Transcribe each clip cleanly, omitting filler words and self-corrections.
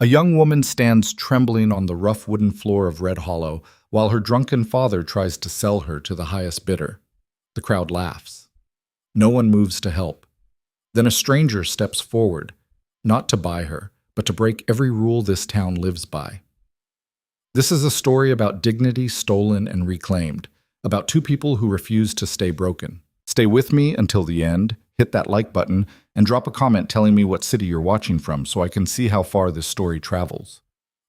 A young woman stands trembling on the rough wooden floor of Red Hollow while her drunken father tries to sell her to the highest bidder. The crowd laughs. No one moves to help. Then a stranger steps forward, not to buy her, but to break every rule this town lives by. This is a story about dignity stolen and reclaimed, about two people who refuse to stay broken. Stay with me until the end, hit that like button, and drop a comment telling me what city you're watching from so I can see how far this story travels.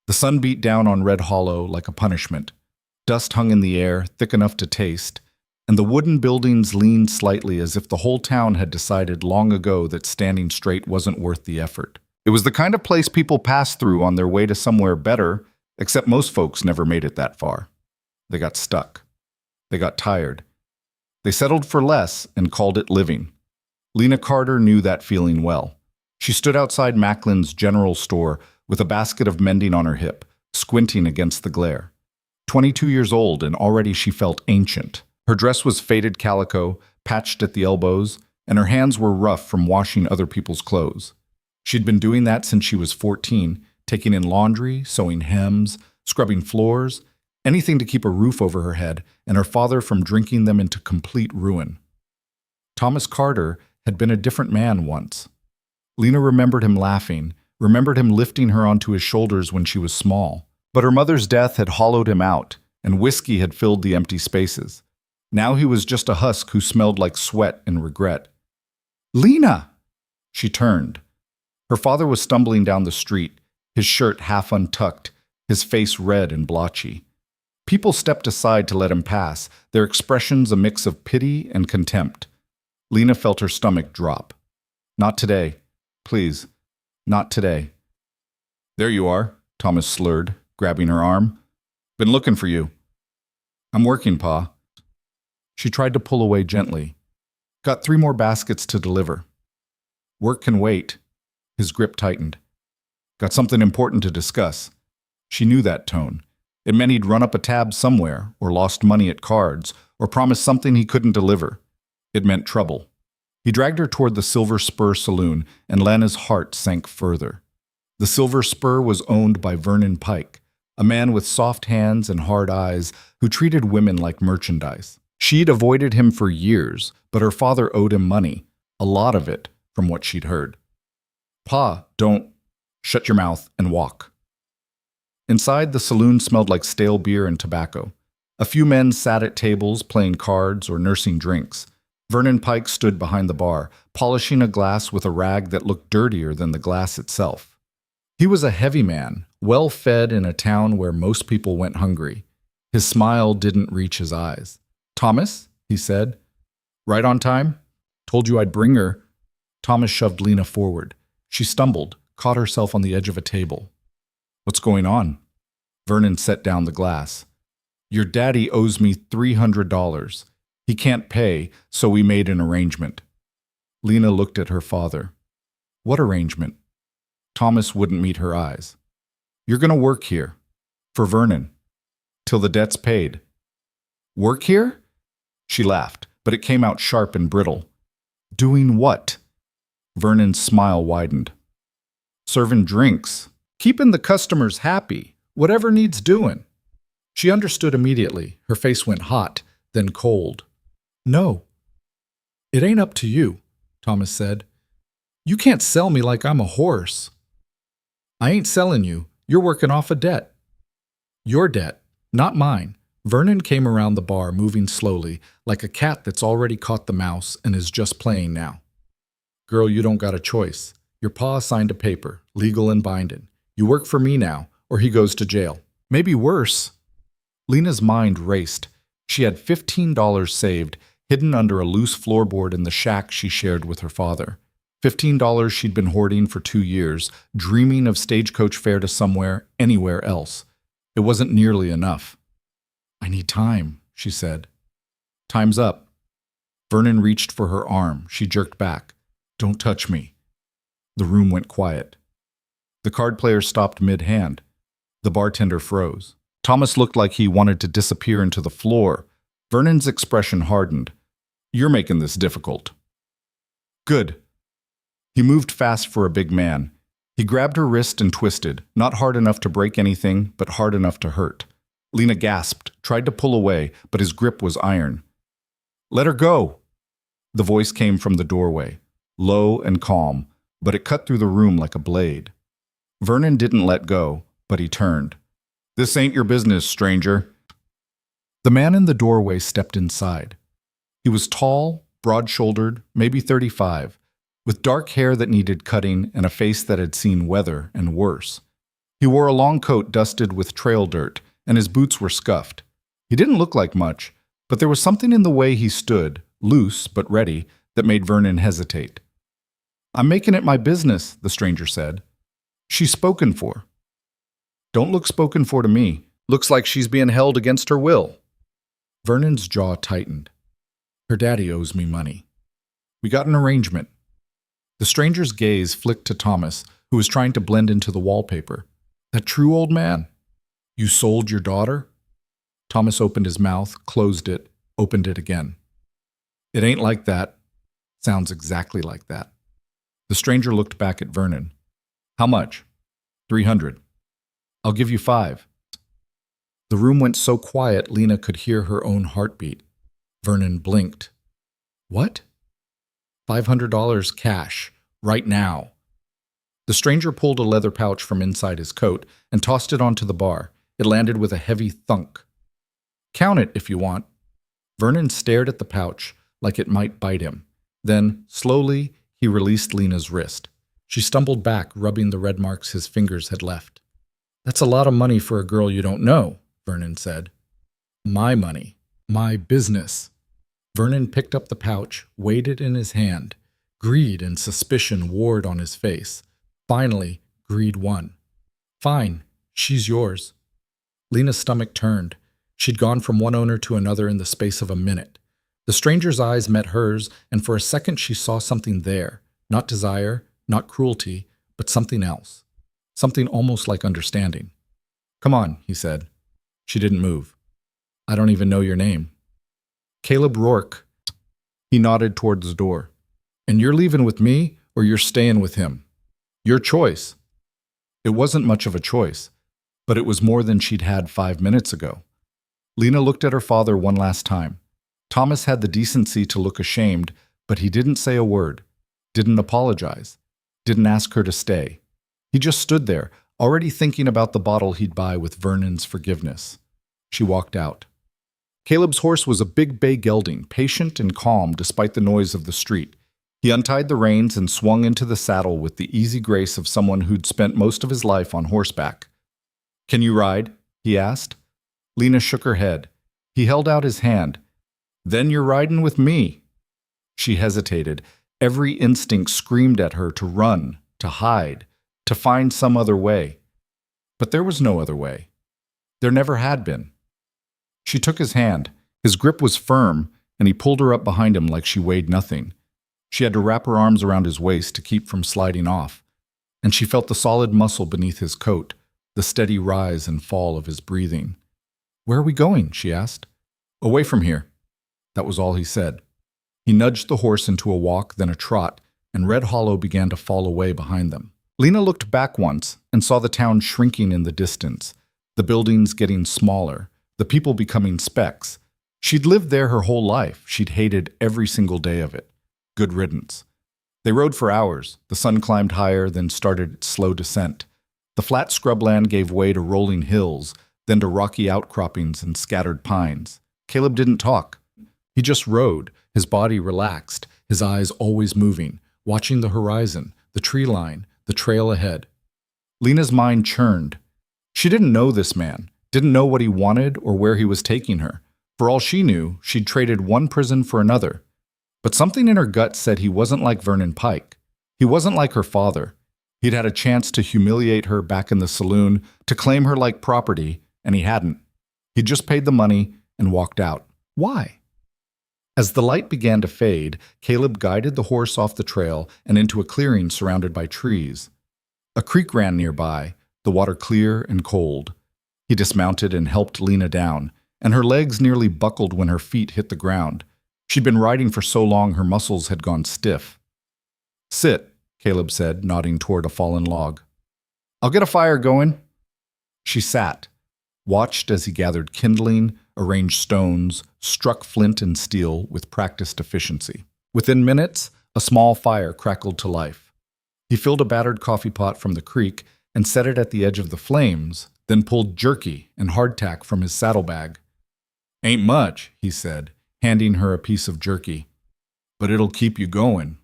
The sun beat down on Red Hollow like a punishment. Dust hung in the air, thick enough to taste, and the wooden buildings leaned slightly as if the whole town had decided long ago that standing straight wasn't worth the effort. It was the kind of place people passed through on their way to somewhere better, except most folks never made it that far. They got stuck. They got tired. They settled for less and called it living. Lena Carter knew that feeling well. She stood outside Macklin's general store with a basket of mending on her hip, squinting against the glare. 22 years old, and already she felt ancient. Her dress was faded calico, patched at the elbows, and her hands were rough from washing other people's clothes. She'd been doing that since she was 14, taking in laundry, sewing hems, scrubbing floors, anything to keep a roof over her head and her father from drinking them into complete ruin. Thomas Carter had been a different man once. Lena remembered him laughing, remembered him lifting her onto his shoulders when she was small. But her mother's death had hollowed him out, and whiskey had filled the empty spaces. Now he was just a husk who smelled like sweat and regret. "Lena!" She turned. Her father was stumbling down the street, his shirt half untucked, his face red and blotchy. People stepped aside to let him pass, their expressions a mix of pity and contempt. Lena felt her stomach drop. "Not today. Please, not today." "There you are," Thomas slurred, grabbing her arm. "Been looking for you." "I'm working, Pa." She tried to pull away gently. "Got 3 more baskets to deliver." "Work can wait." His grip tightened. "Got something important to discuss." She knew that tone. It meant he'd run up a tab somewhere, or lost money at cards, or promised something he couldn't deliver. It meant trouble. He dragged her toward the Silver Spur Saloon, and Lana's heart sank further. The Silver Spur was owned by Vernon Pike, a man with soft hands and hard eyes who treated women like merchandise. She'd avoided him for years, but her father owed him money, a lot of it, from what she'd heard. "Pa, don't. Shut your mouth and walk." Inside, the saloon smelled like stale beer and tobacco. A few men sat at tables playing cards or nursing drinks. Vernon Pike stood behind the bar, polishing a glass with a rag that looked dirtier than the glass itself. He was a heavy man, well-fed in a town where most people went hungry. His smile didn't reach his eyes. "Thomas," he said. "Right on time? Told you I'd bring her." Thomas shoved Lena forward. She stumbled, caught herself on the edge of a table. "What's going on?" Vernon set down the glass. "Your daddy owes me $300. He can't pay, so we made an arrangement." Lena looked at her father. "What arrangement?" Thomas wouldn't meet her eyes. "You're going to work here. For Vernon. Till the debt's paid." "Work here?" She laughed, but it came out sharp and brittle. "Doing what?" Vernon's smile widened. "Serving drinks. Keeping the customers happy. Whatever needs doing." She understood immediately. Her face went hot, then cold. "No. It ain't up to you," Thomas said. "You can't sell me like I'm a horse." "I ain't selling you. You're working off a debt." "Your debt, not mine." Vernon came around the bar, moving slowly, like a cat that's already caught the mouse and is just playing now. "Girl, you don't got a choice. Your pa signed a paper, legal and binding. You work for me now, or he goes to jail. Maybe worse." Lena's mind raced. She had $15 saved, hidden under a loose floorboard in the shack she shared with her father. $15 she'd been hoarding for 2 years, dreaming of stagecoach fare to somewhere, anywhere else. It wasn't nearly enough. "I need time," she said. "Time's up." Vernon reached for her arm. She jerked back. "Don't touch me." The room went quiet. The card player stopped mid-hand. The bartender froze. Thomas looked like he wanted to disappear into the floor. Vernon's expression hardened. "You're making this difficult." "Good." He moved fast for a big man. He grabbed her wrist and twisted, not hard enough to break anything, but hard enough to hurt. Lena gasped, tried to pull away, but his grip was iron. "Let her go!" The voice came from the doorway, low and calm, but it cut through the room like a blade. Vernon didn't let go, but he turned. "This ain't your business, stranger." The man in the doorway stepped inside. He was tall, broad-shouldered, maybe 35, with dark hair that needed cutting and a face that had seen weather and worse. He wore a long coat dusted with trail dirt, and his boots were scuffed. He didn't look like much, but there was something in the way he stood, loose but ready, that made Vernon hesitate. "I'm making it my business," the stranger said. "She's spoken for." "Don't look spoken for to me. Looks like she's being held against her will." Vernon's jaw tightened. "Her daddy owes me money. We got an arrangement." The stranger's gaze flicked to Thomas, who was trying to blend into the wallpaper. "That true, old man? You sold your daughter?" Thomas opened his mouth, closed it, opened it again. "It ain't like that. Sounds exactly like that." The stranger looked back at Vernon. "How much?" 300. "I'll give you 5. The room went so quiet Lena could hear her own heartbeat. Vernon blinked. "What?" $500 cash, right now." The stranger pulled a leather pouch from inside his coat and tossed it onto the bar. It landed with a heavy thunk. "Count it if you want." Vernon stared at the pouch like it might bite him. Then, slowly, he released Lena's wrist. She stumbled back, rubbing the red marks his fingers had left. "That's a lot of money for a girl you don't know," Vernon said. "My money. My business." Vernon picked up the pouch, weighed it in his hand. Greed and suspicion warred on his face. Finally, greed won. "Fine, she's yours." Lena's stomach turned. She'd gone from one owner to another in the space of a minute. The stranger's eyes met hers, and for a second she saw something there. Not desire, not cruelty, but something else. Something almost like understanding. "Come on," he said. She didn't move. "I don't even know your name." "Caleb Rourke." He nodded towards the door. "And you're leaving with me, or you're staying with him? Your choice." It wasn't much of a choice, but it was more than she'd had 5 minutes ago. Lena looked at her father one last time. Thomas had the decency to look ashamed, but he didn't say a word, didn't apologize, didn't ask her to stay. He just stood there, already thinking about the bottle he'd buy with Vernon's forgiveness. She walked out. Caleb's horse was a big bay gelding, patient and calm despite the noise of the street. He untied the reins and swung into the saddle with the easy grace of someone who'd spent most of his life on horseback. "Can you ride?" he asked. Lena shook her head. He held out his hand. "Then you're riding with me." She hesitated. Every instinct screamed at her to run, to hide, to find some other way. But there was no other way. There never had been. She took his hand. His grip was firm, and he pulled her up behind him like she weighed nothing. She had to wrap her arms around his waist to keep from sliding off, and she felt the solid muscle beneath his coat, the steady rise and fall of his breathing. "Where are we going?" she asked. "Away from here." That was all he said. He nudged the horse into a walk, then a trot, and Red Hollow began to fall away behind them. Lena looked back once and saw the town shrinking in the distance, the buildings getting smaller, the people becoming specks. She'd lived there her whole life. She'd hated every single day of it. Good riddance. They rode for hours. The sun climbed higher, then started its slow descent. The flat scrubland gave way to rolling hills, then to rocky outcroppings and scattered pines. Caleb didn't talk. He just rode, his body relaxed, his eyes always moving, watching the horizon, the tree line, the trail ahead. Lena's mind churned. She didn't know this man, didn't know what he wanted or where he was taking her. For all she knew, she'd traded one prison for another. But something in her gut said he wasn't like Vernon Pike. He wasn't like her father. He'd had a chance to humiliate her back in the saloon, to claim her like property, and he hadn't. He'd just paid the money and walked out. Why? As the light began to fade, Caleb guided the horse off the trail and into a clearing surrounded by trees. A creek ran nearby, the water clear and cold. He dismounted and helped Lena down, and her legs nearly buckled when her feet hit the ground. She'd been riding for so long her muscles had gone stiff. "Sit," Caleb said, nodding toward a fallen log. I'll get a fire going. She sat, watched as he gathered kindling, arranged stones, struck flint and steel with practiced efficiency. Within minutes, a small fire crackled to life. He filled a battered coffee pot from the creek and set it at the edge of the flames, then pulled jerky and hardtack from his saddlebag. "Ain't much," he said, handing her a piece of jerky, "but it'll keep you going."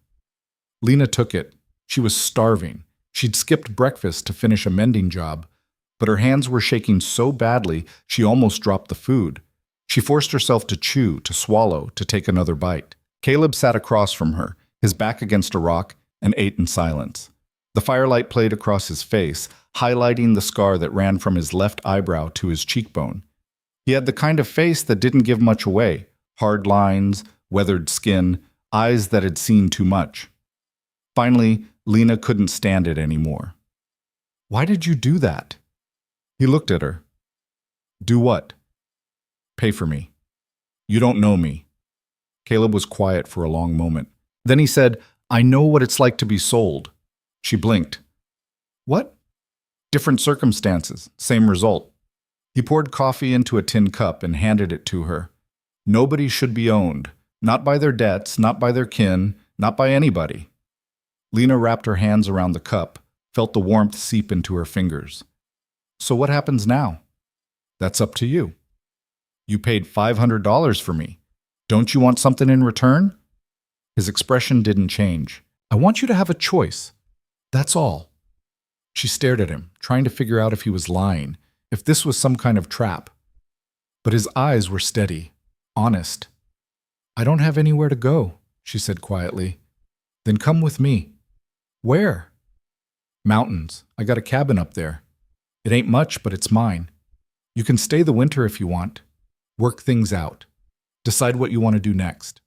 Lena took it. She was starving. She'd skipped breakfast to finish a mending job, but her hands were shaking so badly she almost dropped the food. She forced herself to chew, to swallow, to take another bite. Caleb sat across from her, his back against a rock, and ate in silence. The firelight played across his face, highlighting the scar that ran from his left eyebrow to his cheekbone. He had the kind of face that didn't give much away: hard lines, weathered skin, eyes that had seen too much. Finally, Lena couldn't stand it anymore. "Why did you do that?" He looked at her. "Do what?" "Pay for me. You don't know me." Caleb was quiet for a long moment. Then he said, "I know what it's like to be sold." She blinked. "What?" "Different circumstances, same result." He poured coffee into a tin cup and handed it to her. Nobody should be owned, not by their debts, not by their kin, not by anybody. Lena wrapped her hands around the cup, felt the warmth seep into her fingers. "So what happens now?" "That's up to you. You paid $500 for me. Don't you want something in return?" His expression didn't change. "I want you to have a choice. That's all." She stared at him, trying to figure out if he was lying, if this was some kind of trap. But his eyes were steady, honest. "I don't have anywhere to go," she said quietly. "Then come with me." "Where?" "Mountains. I got a cabin up there. It ain't much, but it's mine. You can stay the winter if you want. Work things out. Decide what you want to do next."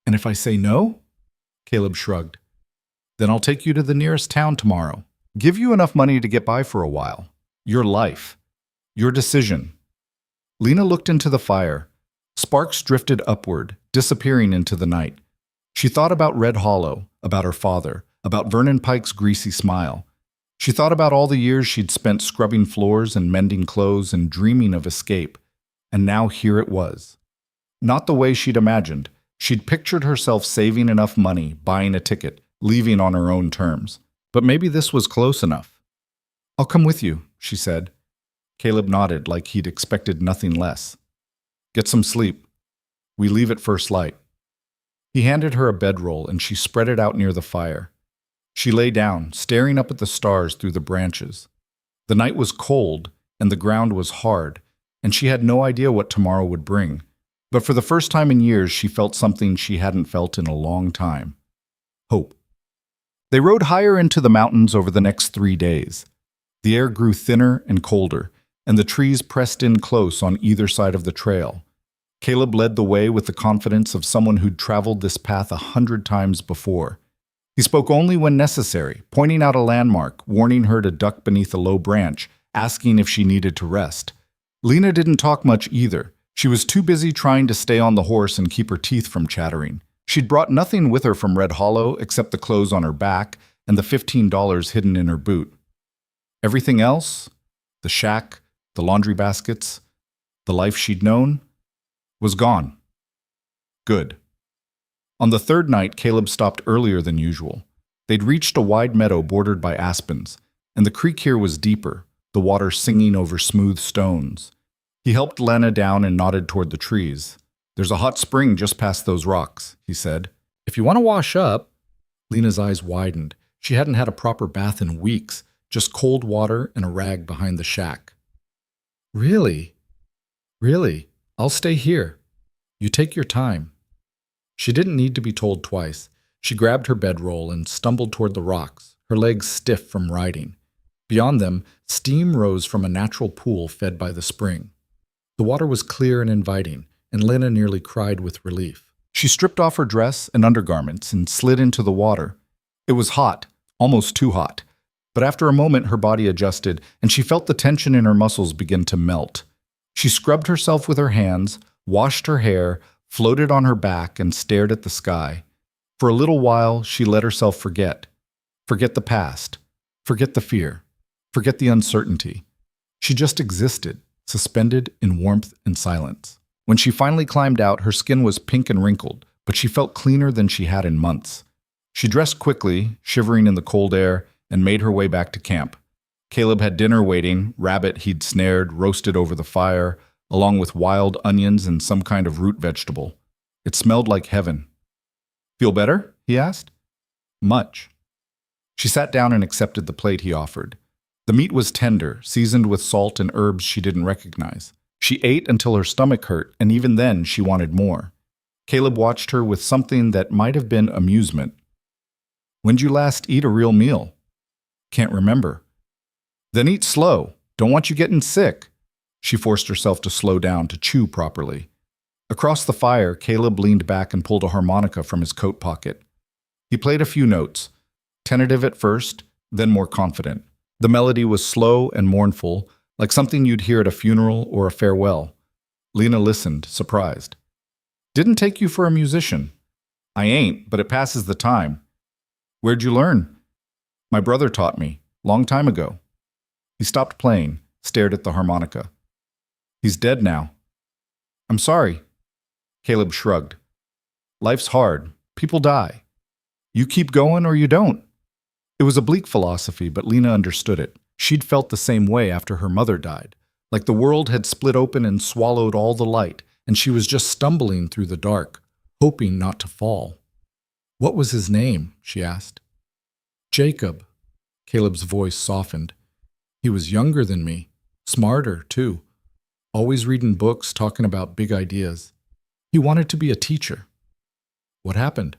"And if I say no?" Caleb shrugged. "Then I'll take you to the nearest town tomorrow. Give you enough money to get by for a while. Your life. Your decision." Lena looked into the fire. Sparks drifted upward, disappearing into the night. She thought about Red Hollow, about her father, about Vernon Pike's greasy smile. She thought about all the years she'd spent scrubbing floors and mending clothes and dreaming of escape. And now here it was. Not the way she'd imagined. She'd pictured herself saving enough money, buying a ticket, leaving on her own terms. But maybe this was close enough. "I'll come with you," she said. Caleb nodded like he'd expected nothing less. "Get some sleep. We leave at first light." He handed her a bedroll and she spread it out near the fire. She lay down, staring up at the stars through the branches. The night was cold and the ground was hard, and she had no idea what tomorrow would bring. But for the first time in years, she felt something she hadn't felt in a long time: hope. They rode higher into the mountains over the next 3 days. The air grew thinner and colder, and the trees pressed in close on either side of the trail. Caleb led the way with the confidence of someone who'd traveled this path 100 times before. He spoke only when necessary, pointing out a landmark, warning her to duck beneath a low branch, asking if she needed to rest. Lena didn't talk much either. She was too busy trying to stay on the horse and keep her teeth from chattering. She'd brought nothing with her from Red Hollow except the clothes on her back and the $15 hidden in her boot. Everything else, the shack, the laundry baskets, the life she'd known, was gone. Good. On the third night, Caleb stopped earlier than usual. They'd reached a wide meadow bordered by aspens, and the creek here was deeper, the water singing over smooth stones. He helped Lena down and nodded toward the trees. "There's a hot spring just past those rocks," he said. "If you want to wash up." Lena's eyes widened. She hadn't had a proper bath in weeks, just cold water and a rag behind the shack. "Really? Really? I'll stay here. You take your time." She didn't need to be told twice. She grabbed her bedroll and stumbled toward the rocks, her legs stiff from riding. Beyond them, steam rose from a natural pool fed by the spring. The water was clear and inviting, and Lena nearly cried with relief. She stripped off her dress and undergarments and slid into the water. It was hot, almost too hot, but after a moment her body adjusted, and she felt the tension in her muscles begin to melt. She scrubbed herself with her hands, washed her hair, floated on her back, and stared at the sky. For a little while, she let herself forget. Forget the past. Forget the fear. Forget the uncertainty. She just existed, suspended in warmth and silence. When she finally climbed out, her skin was pink and wrinkled, but she felt cleaner than she had in months. She dressed quickly, shivering in the cold air, and made her way back to camp. Caleb had dinner waiting, rabbit he'd snared, roasted over the fire, along with wild onions and some kind of root vegetable. It smelled like heaven. "Feel better?" he asked. "Much." She sat down and accepted the plate he offered. The meat was tender, seasoned with salt and herbs she didn't recognize. She ate until her stomach hurt, and even then she wanted more. Caleb watched her with something that might have been amusement. "When'd you last eat a real meal?" "Can't remember." "Then eat slow. Don't want you getting sick." She forced herself to slow down, to chew properly. Across the fire, Caleb leaned back and pulled a harmonica from his coat pocket. He played a few notes, tentative at first, then more confident. The melody was slow and mournful, like something you'd hear at a funeral or a farewell. Lena listened, surprised. "Didn't take you for a musician." "I ain't, but it passes the time." "Where'd you learn?" "My brother taught me, long time ago." He stopped playing, stared at the harmonica. "He's dead now." "I'm sorry." Caleb shrugged. "Life's hard. People die. You keep going or you don't." It was a bleak philosophy, but Lena understood it. She'd felt the same way after her mother died, like the world had split open and swallowed all the light, and she was just stumbling through the dark, hoping not to fall. "What was his name?" she asked. "Jacob." Caleb's voice softened. "He was younger than me, smarter, too. Always reading books, talking about big ideas. He wanted to be a teacher." "What happened?"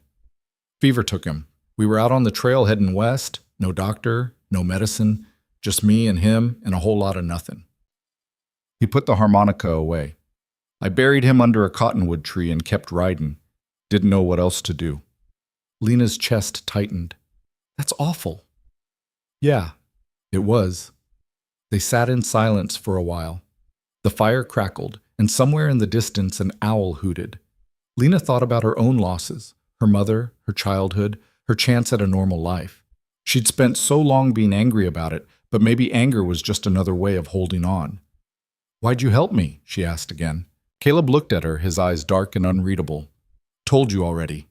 "Fever took him. We were out on the trail heading west, no doctor, no medicine, just me and him and a whole lot of nothing." He put the harmonica away. "I buried him under a cottonwood tree and kept riding. Didn't know what else to do." Lena's chest tightened. "That's awful." "Yeah, it was." They sat in silence for a while. The fire crackled, and somewhere in the distance an owl hooted. Lena thought about her own losses, her mother, her childhood, her chance at a normal life. She'd spent so long being angry about it, but maybe anger was just another way of holding on. "Why'd you help me?" she asked again. Caleb looked at her, his eyes dark and unreadable. "Told you already."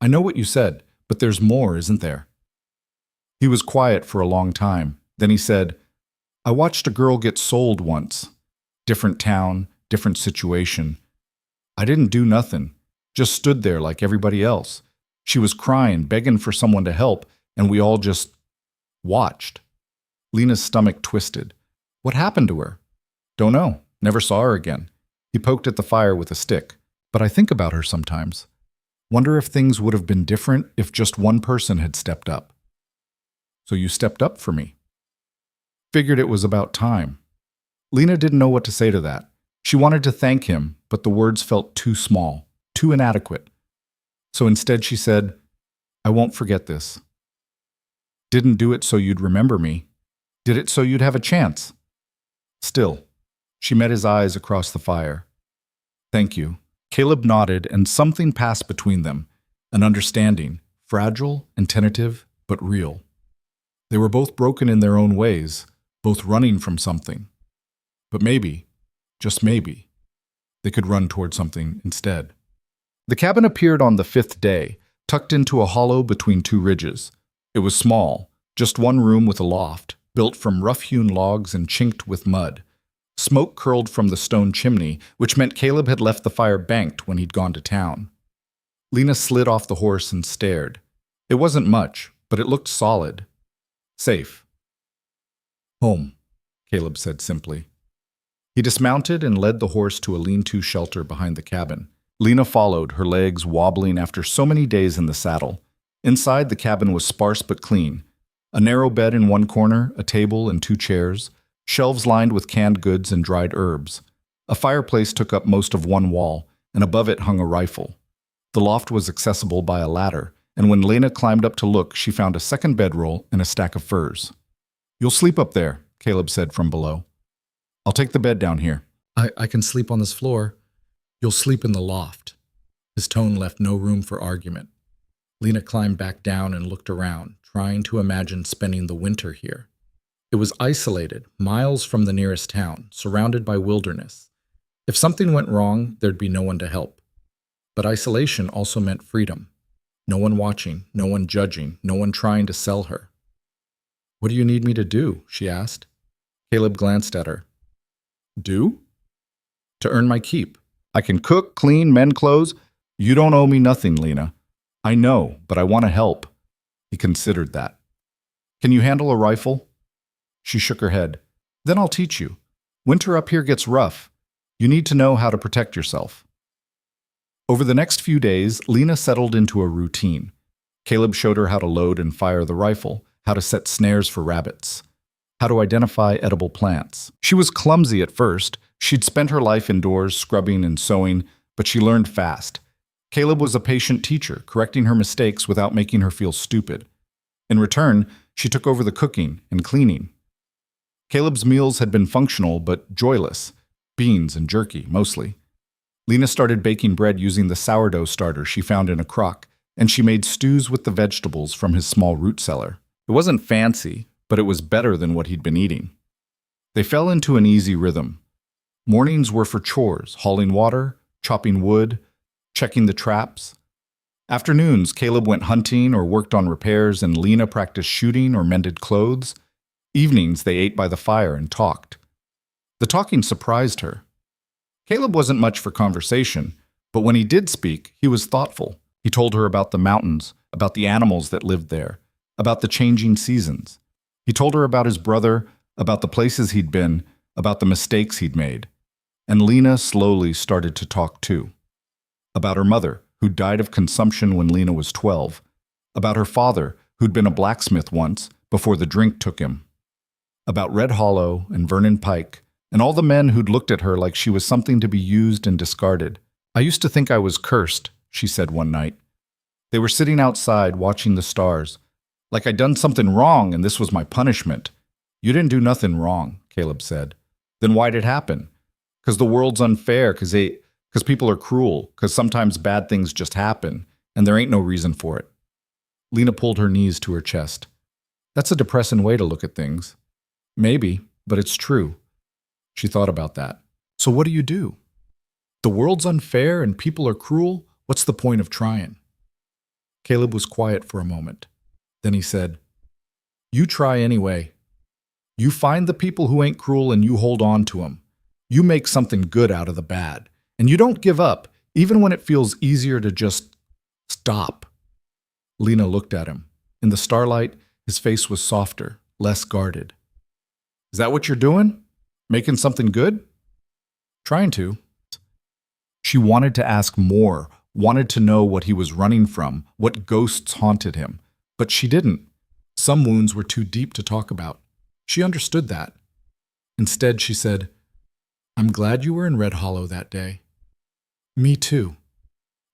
"I know what you said, but there's more, isn't there?" He was quiet for a long time. Then he said, "I watched a girl get sold once. Different town, different situation. I didn't do nothing, just stood there like everybody else. She was crying, begging for someone to help, and we all just watched." Lena's stomach twisted. "What happened to her?" "Don't know. Never saw her again." He poked at the fire with a stick. "But I think about her sometimes. Wonder if things would have been different if just one person had stepped up." "So you stepped up for me?" "Figured it was about time." Lena didn't know what to say to that. She wanted to thank him, but the words felt too small, too inadequate. So instead she said, "I won't forget this. Didn't do it so you'd remember me. Did it so you'd have a chance." Still, she met his eyes across the fire. "Thank you." Caleb nodded, and something passed between them, an understanding, fragile and tentative, but real. They were both broken in their own ways, both running from something. But maybe, just maybe, they could run toward something instead. The cabin appeared on the 5th day, tucked into a hollow between two ridges. It was small, just one room with a loft, built from rough-hewn logs and chinked with mud. Smoke curled from the stone chimney, which meant Caleb had left the fire banked when he'd gone to town. Lena slid off the horse and stared. It wasn't much, but it looked solid. Safe. "Home," Caleb said simply. He dismounted and led the horse to a lean-to shelter behind the cabin. Lena followed, her legs wobbling after so many days in the saddle. Inside, the cabin was sparse but clean. A narrow bed in one corner, a table and 2 chairs, shelves lined with canned goods and dried herbs. A fireplace took up most of one wall, and above it hung a rifle. The loft was accessible by a ladder, and when Lena climbed up to look, she found a second bedroll and a stack of furs. "You'll sleep up there," Caleb said from below. "I'll take the bed down here." I can sleep on this floor." "You'll sleep in the loft." His tone left no room for argument. Lena climbed back down and looked around, trying to imagine spending the winter here. It was isolated, miles from the nearest town, surrounded by wilderness. If something went wrong, there'd be no one to help. But isolation also meant freedom. No one watching, no one judging, no one trying to sell her. "What do you need me to do?" she asked. Caleb glanced at her. "Do?" "To earn my keep. I can cook, clean, mend clothes. You don't owe me nothing, Lena." "I know, but I want to help." He considered that. "Can you handle a rifle?" She shook her head. "Then I'll teach you. Winter up here gets rough. You need to know how to protect yourself." Over the next few days, Lena settled into a routine. Caleb showed her how to load and fire the rifle, how to set snares for rabbits, how to identify edible plants. She was clumsy at first. She'd spent her life indoors scrubbing and sewing, but she learned fast. Caleb was a patient teacher, correcting her mistakes without making her feel stupid. In return, she took over the cooking and cleaning. Caleb's meals had been functional but joyless, beans and jerky mostly. Lena started baking bread using the sourdough starter she found in a crock, and she made stews with the vegetables from his small root cellar. It wasn't fancy, but it was better than what he'd been eating. They fell into an easy rhythm. Mornings were for chores, hauling water, chopping wood, checking the traps. Afternoons, Caleb went hunting or worked on repairs, and Lena practiced shooting or mended clothes. Evenings, they ate by the fire and talked. The talking surprised her. Caleb wasn't much for conversation, but when he did speak, he was thoughtful. He told her about the mountains, about the animals that lived there, about the changing seasons. He told her about his brother, about the places he'd been, about the mistakes he'd made. And Lena slowly started to talk too. About her mother, who died of consumption when Lena was 12. About her father, who'd been a blacksmith once, before the drink took him. About Red Hollow and Vernon Pike, and all the men who'd looked at her like she was something to be used and discarded. "I used to think I was cursed," she said one night. They were sitting outside watching the stars. "Like I'd done something wrong and this was my punishment." "You didn't do nothing wrong," Caleb said. "Then why'd it happen?" "'Cause the world's unfair, 'cause people are cruel, 'cause sometimes bad things just happen, and there ain't no reason for it." Lena pulled her knees to her chest. "That's a depressing way to look at things." "Maybe, but it's true." She thought about that. "So what do you do? The world's unfair and people are cruel. What's the point of trying?" Caleb was quiet for a moment. Then he said, "You try anyway. You find the people who ain't cruel and you hold on to them. You make something good out of the bad. And you don't give up, even when it feels easier to just stop." Lena looked at him. In the starlight, his face was softer, less guarded. "Is that what you're doing? Making something good?" "Trying to." She wanted to ask more, wanted to know what he was running from, what ghosts haunted him. But she didn't. Some wounds were too deep to talk about. She understood that. Instead, she said, "I'm glad you were in Red Hollow that day." "Me too."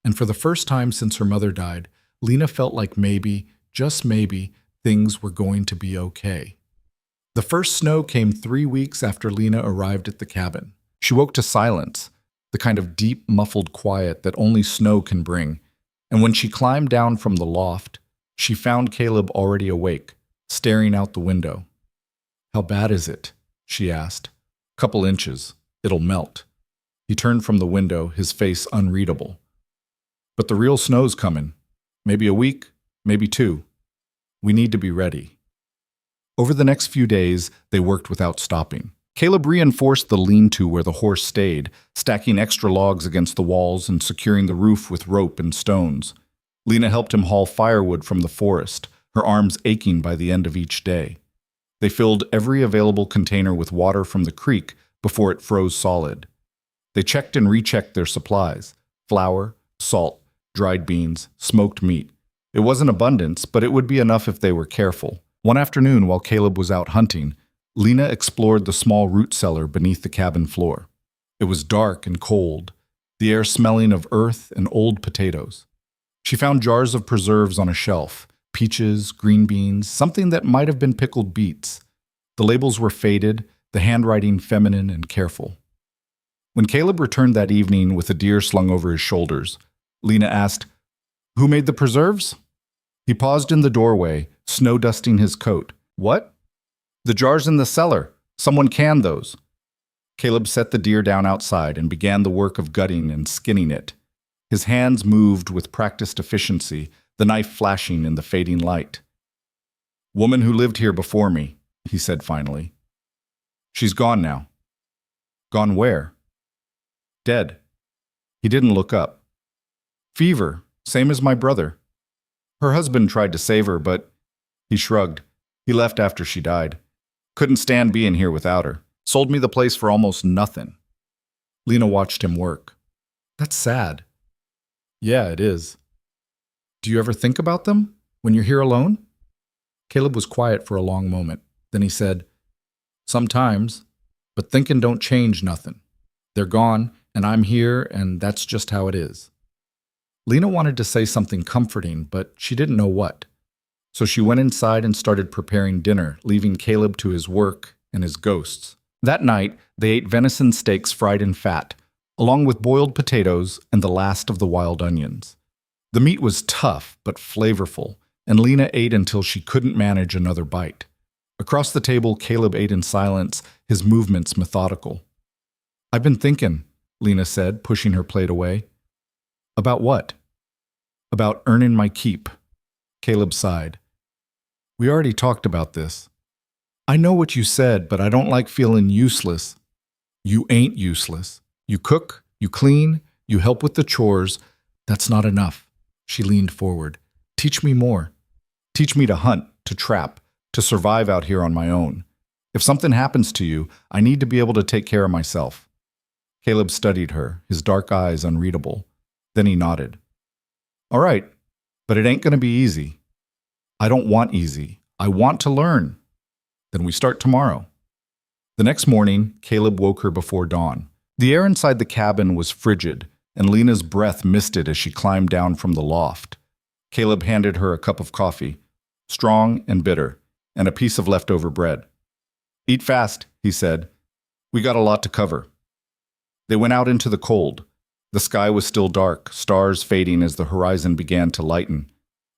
And for the first time since her mother died, Lena felt like maybe, just maybe, things were going to be okay. The first snow came 3 weeks after Lena arrived at the cabin. She woke to silence, the kind of deep, muffled quiet that only snow can bring. And when she climbed down from the loft, she found Caleb already awake, staring out the window. "How bad is it?" she asked. "Couple inches. It'll melt." He turned from the window, his face unreadable. "But the real snow's coming. Maybe a week, maybe 2. We need to be ready." Over the next few days, they worked without stopping. Caleb reinforced the lean-to where the horse stayed, stacking extra logs against the walls and securing the roof with rope and stones. Lena helped him haul firewood from the forest, her arms aching by the end of each day. They filled every available container with water from the creek before it froze solid. They checked and rechecked their supplies: flour, salt, dried beans, smoked meat. It wasn't abundance, but it would be enough if they were careful. One afternoon, while Caleb was out hunting, Lena explored the small root cellar beneath the cabin floor. It was dark and cold, the air smelling of earth and old potatoes. She found jars of preserves on a shelf, peaches, green beans, something that might have been pickled beets. The labels were faded, the handwriting feminine and careful. When Caleb returned that evening with a deer slung over his shoulders, Lena asked, "Who made the preserves?" He paused in the doorway, snow dusting his coat. "What?" The jars in the cellar. Someone canned those. Caleb set the deer down outside and began the work of gutting and skinning it. His hands moved with practiced efficiency, the knife flashing in the fading light. "Woman who lived here before me," he said finally. "She's gone now." "Gone where?" "Dead." He didn't look up. "Fever, same as my brother. Her husband tried to save her, but..." He shrugged. "He left after she died. Couldn't stand being here without her. Sold me the place for almost nothing." Lena watched him work. "That's sad." "Yeah, it is." "Do you ever think about them when you're here alone?" Caleb was quiet for a long moment. Then he said, "Sometimes, but thinking don't change nothing. They're gone, and I'm here, and that's just how it is." Lena wanted to say something comforting, but she didn't know what. So she went inside and started preparing dinner, leaving Caleb to his work and his ghosts. That night, they ate venison steaks fried in fat, along with boiled potatoes and the last of the wild onions. The meat was tough but flavorful, and Lena ate until she couldn't manage another bite. Across the table, Caleb ate in silence, his movements methodical. "I've been thinking," Lena said, pushing her plate away. "About what?" "About earning my keep." Caleb sighed. "We already talked about this. I know what you said, but I don't like feeling useless." "You ain't useless. You cook, you clean, you help with the chores. That's not enough." She leaned forward. "Teach me more. Teach me to hunt, to trap, to survive out here on my own. If something happens to you, I need to be able to take care of myself." Caleb studied her, his dark eyes unreadable. Then he nodded. "All right, but it ain't going to be easy." "I don't want easy. I want to learn." "Then we start tomorrow." The next morning, Caleb woke her before dawn. The air inside the cabin was frigid, and Lena's breath misted as she climbed down from the loft. Caleb handed her a cup of coffee, strong and bitter, and a piece of leftover bread. "Eat fast," he said. "We got a lot to cover." They went out into the cold. The sky was still dark, stars fading as the horizon began to lighten.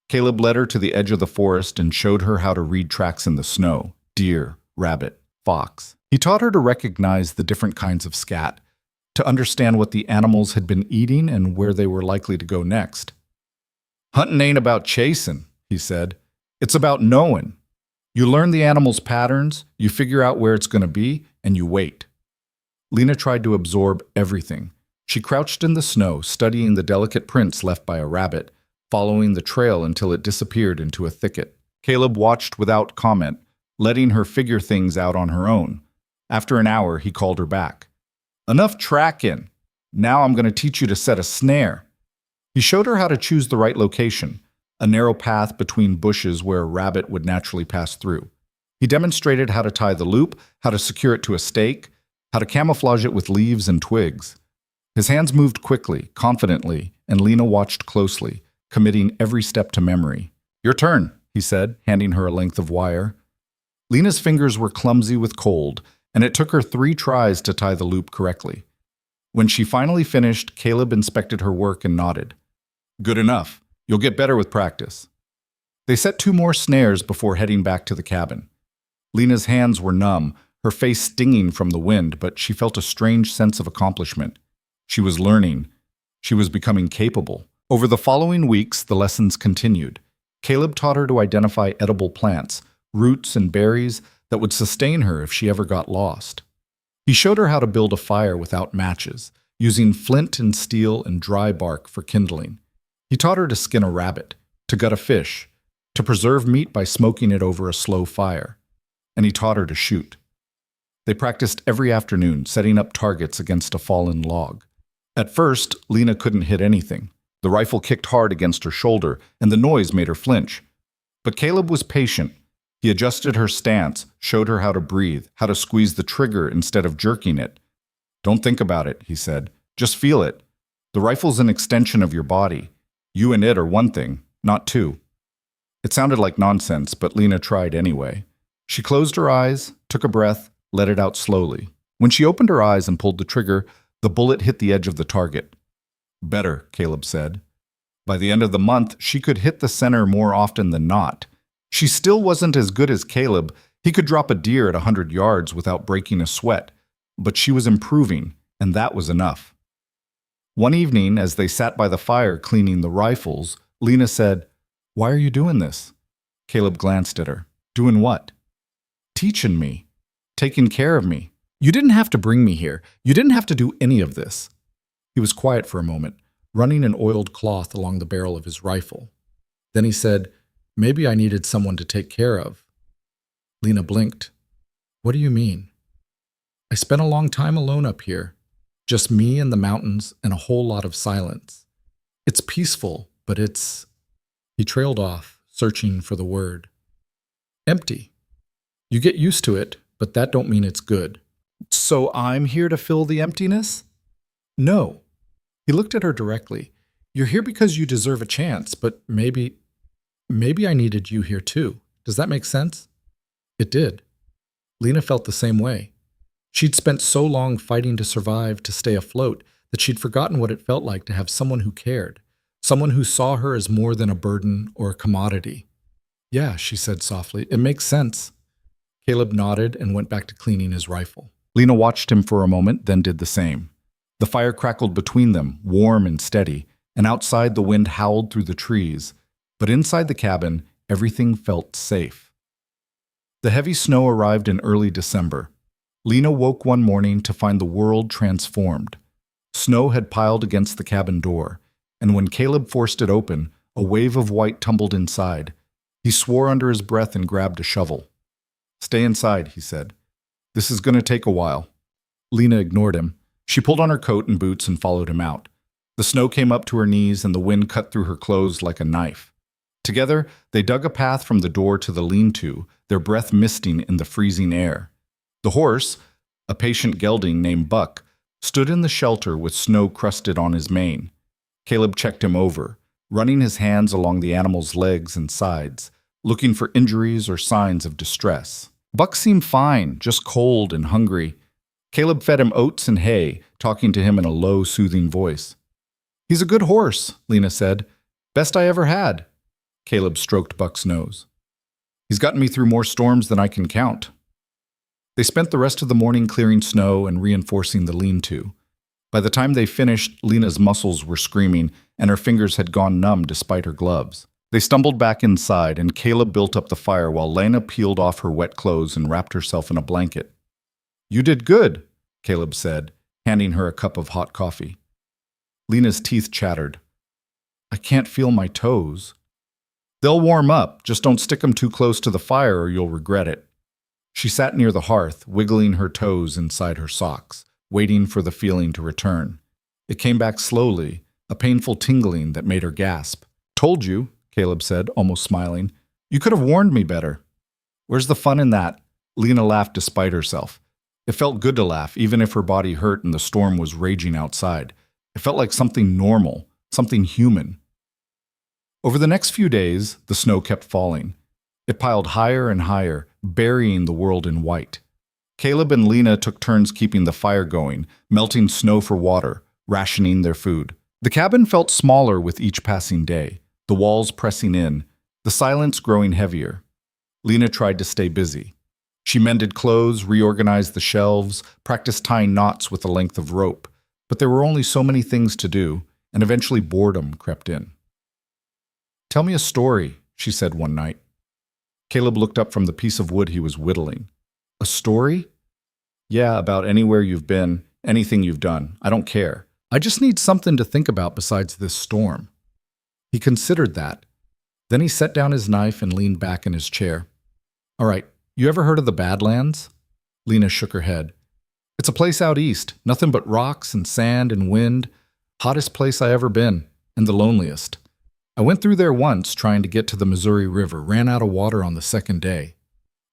Caleb led her to the edge of the forest and showed her how to read tracks in the snow: deer, rabbit, fox. He taught her to recognize the different kinds of scat, to understand what the animals had been eating and where they were likely to go next. "Hunting ain't about chasing," he said. "It's about knowing. You learn the animal's patterns, you figure out where it's going to be, and you wait." Lena tried to absorb everything. She crouched in the snow, studying the delicate prints left by a rabbit, following the trail until it disappeared into a thicket. Caleb watched without comment, letting her figure things out on her own. After an hour, he called her back. "Enough tracking. Now I'm going to teach you to set a snare." He showed her how to choose the right location, a narrow path between bushes where a rabbit would naturally pass through. He demonstrated how to tie the loop, how to secure it to a stake, how to camouflage it with leaves and twigs. His hands moved quickly, confidently, and Lena watched closely, committing every step to memory. "Your turn," he said, handing her a length of wire. Lena's fingers were clumsy with cold, and it took her 3 tries to tie the loop correctly. When she finally finished, Caleb inspected her work and nodded. "Good enough. You'll get better with practice." They set 2 more snares before heading back to the cabin. Lena's hands were numb, her face stinging from the wind, but she felt a strange sense of accomplishment. She was learning. She was becoming capable. Over the following weeks, the lessons continued. Caleb taught her to identify edible plants, roots and berries that would sustain her if she ever got lost. He showed her how to build a fire without matches, using flint and steel and dry bark for kindling. He taught her to skin a rabbit, to gut a fish, to preserve meat by smoking it over a slow fire. And he taught her to shoot. They practiced every afternoon, setting up targets against a fallen log. At first, Lena couldn't hit anything. The rifle kicked hard against her shoulder, and the noise made her flinch. But Caleb was patient. He adjusted her stance, showed her how to breathe, how to squeeze the trigger instead of jerking it. "Don't think about it," he said. "Just feel it. The rifle's an extension of your body. You and it are one thing, not two." It sounded like nonsense, but Lena tried anyway. She closed her eyes, took a breath, let it out slowly. When she opened her eyes and pulled the trigger, the bullet hit the edge of the target. "Better," Caleb said. By the end of the month, she could hit the center more often than not. She still wasn't as good as Caleb. He could drop a deer at 100 yards without breaking a sweat, but she was improving, and that was enough. One evening, as they sat by the fire cleaning the rifles, Lena said, "Why are you doing this?" Caleb glanced at her. "Doing what?" "Teaching me. Taking care of me. You didn't have to bring me here. You didn't have to do any of this." He was quiet for a moment, running an oiled cloth along the barrel of his rifle. Then he said, "Maybe I needed someone to take care of." Lena blinked. "What do you mean?" "I spent a long time alone up here. Just me and the mountains and a whole lot of silence. It's peaceful, but it's—" He trailed off, searching for the word. "Empty. You get used to it, but that don't mean it's good." "So I'm here to fill the emptiness?" "No." He looked at her directly. "You're here because you deserve a chance, but maybe I needed you here too. Does that make sense?" It did. Lena felt the same way. She'd spent so long fighting to survive, to stay afloat, that she'd forgotten what it felt like to have someone who cared, someone who saw her as more than a burden or a commodity. "Yeah," she said softly, "it makes sense." Caleb nodded and went back to cleaning his rifle. Lena watched him for a moment, then did the same. The fire crackled between them, warm and steady, and outside the wind howled through the trees. But inside the cabin, everything felt safe. The heavy snow arrived in early December. Lena woke one morning to find the world transformed. Snow had piled against the cabin door, and when Caleb forced it open, a wave of white tumbled inside. He swore under his breath and grabbed a shovel. "Stay inside," he said. "This is going to take a while." Lena ignored him. She pulled on her coat and boots and followed him out. The snow came up to her knees and the wind cut through her clothes like a knife. Together, they dug a path from the door to the lean-to, their breath misting in the freezing air. The horse, a patient gelding named Buck, stood in the shelter with snow crusted on his mane. Caleb checked him over, running his hands along the animal's legs and sides, looking for injuries or signs of distress. Buck seemed fine, just cold and hungry. Caleb fed him oats and hay, talking to him in a low, soothing voice. "He's a good horse," Lena said. "Best I ever had." Caleb stroked Buck's nose. "He's gotten me through more storms than I can count." They spent the rest of the morning clearing snow and reinforcing the lean-to. By the time they finished, Lena's muscles were screaming, and her fingers had gone numb despite her gloves. They stumbled back inside, and Caleb built up the fire while Lena peeled off her wet clothes and wrapped herself in a blanket. "You did good," Caleb said, handing her a cup of hot coffee. Lena's teeth chattered. "I can't feel my toes." "They'll warm up, just don't stick them too close to the fire or you'll regret it." She sat near the hearth, wiggling her toes inside her socks, waiting for the feeling to return. It came back slowly, a painful tingling that made her gasp. "Told you," Caleb said, almost smiling. "You could have warned me better." "Where's the fun in that?" Lena laughed despite herself. It felt good to laugh, even if her body hurt and the storm was raging outside. It felt like something normal, something human. Over the next few days, the snow kept falling. It piled higher and higher, burying the world in white. Caleb and Lena took turns keeping the fire going, melting snow for water, rationing their food. The cabin felt smaller with each passing day, the walls pressing in, the silence growing heavier. Lena tried to stay busy. She mended clothes, reorganized the shelves, practiced tying knots with a length of rope. But there were only so many things to do, and eventually boredom crept in. "Tell me a story," she said one night. Caleb looked up from the piece of wood he was whittling. "A story?" "Yeah, about anywhere you've been, anything you've done. I don't care. I just need something to think about besides this storm." He considered that. Then he set down his knife and leaned back in his chair. "All right, you ever heard of the Badlands?" Lena shook her head. "It's a place out east, nothing but rocks and sand and wind. Hottest place I ever been, and the loneliest. I went through there once trying to get to the Missouri River, ran out of water on the second day."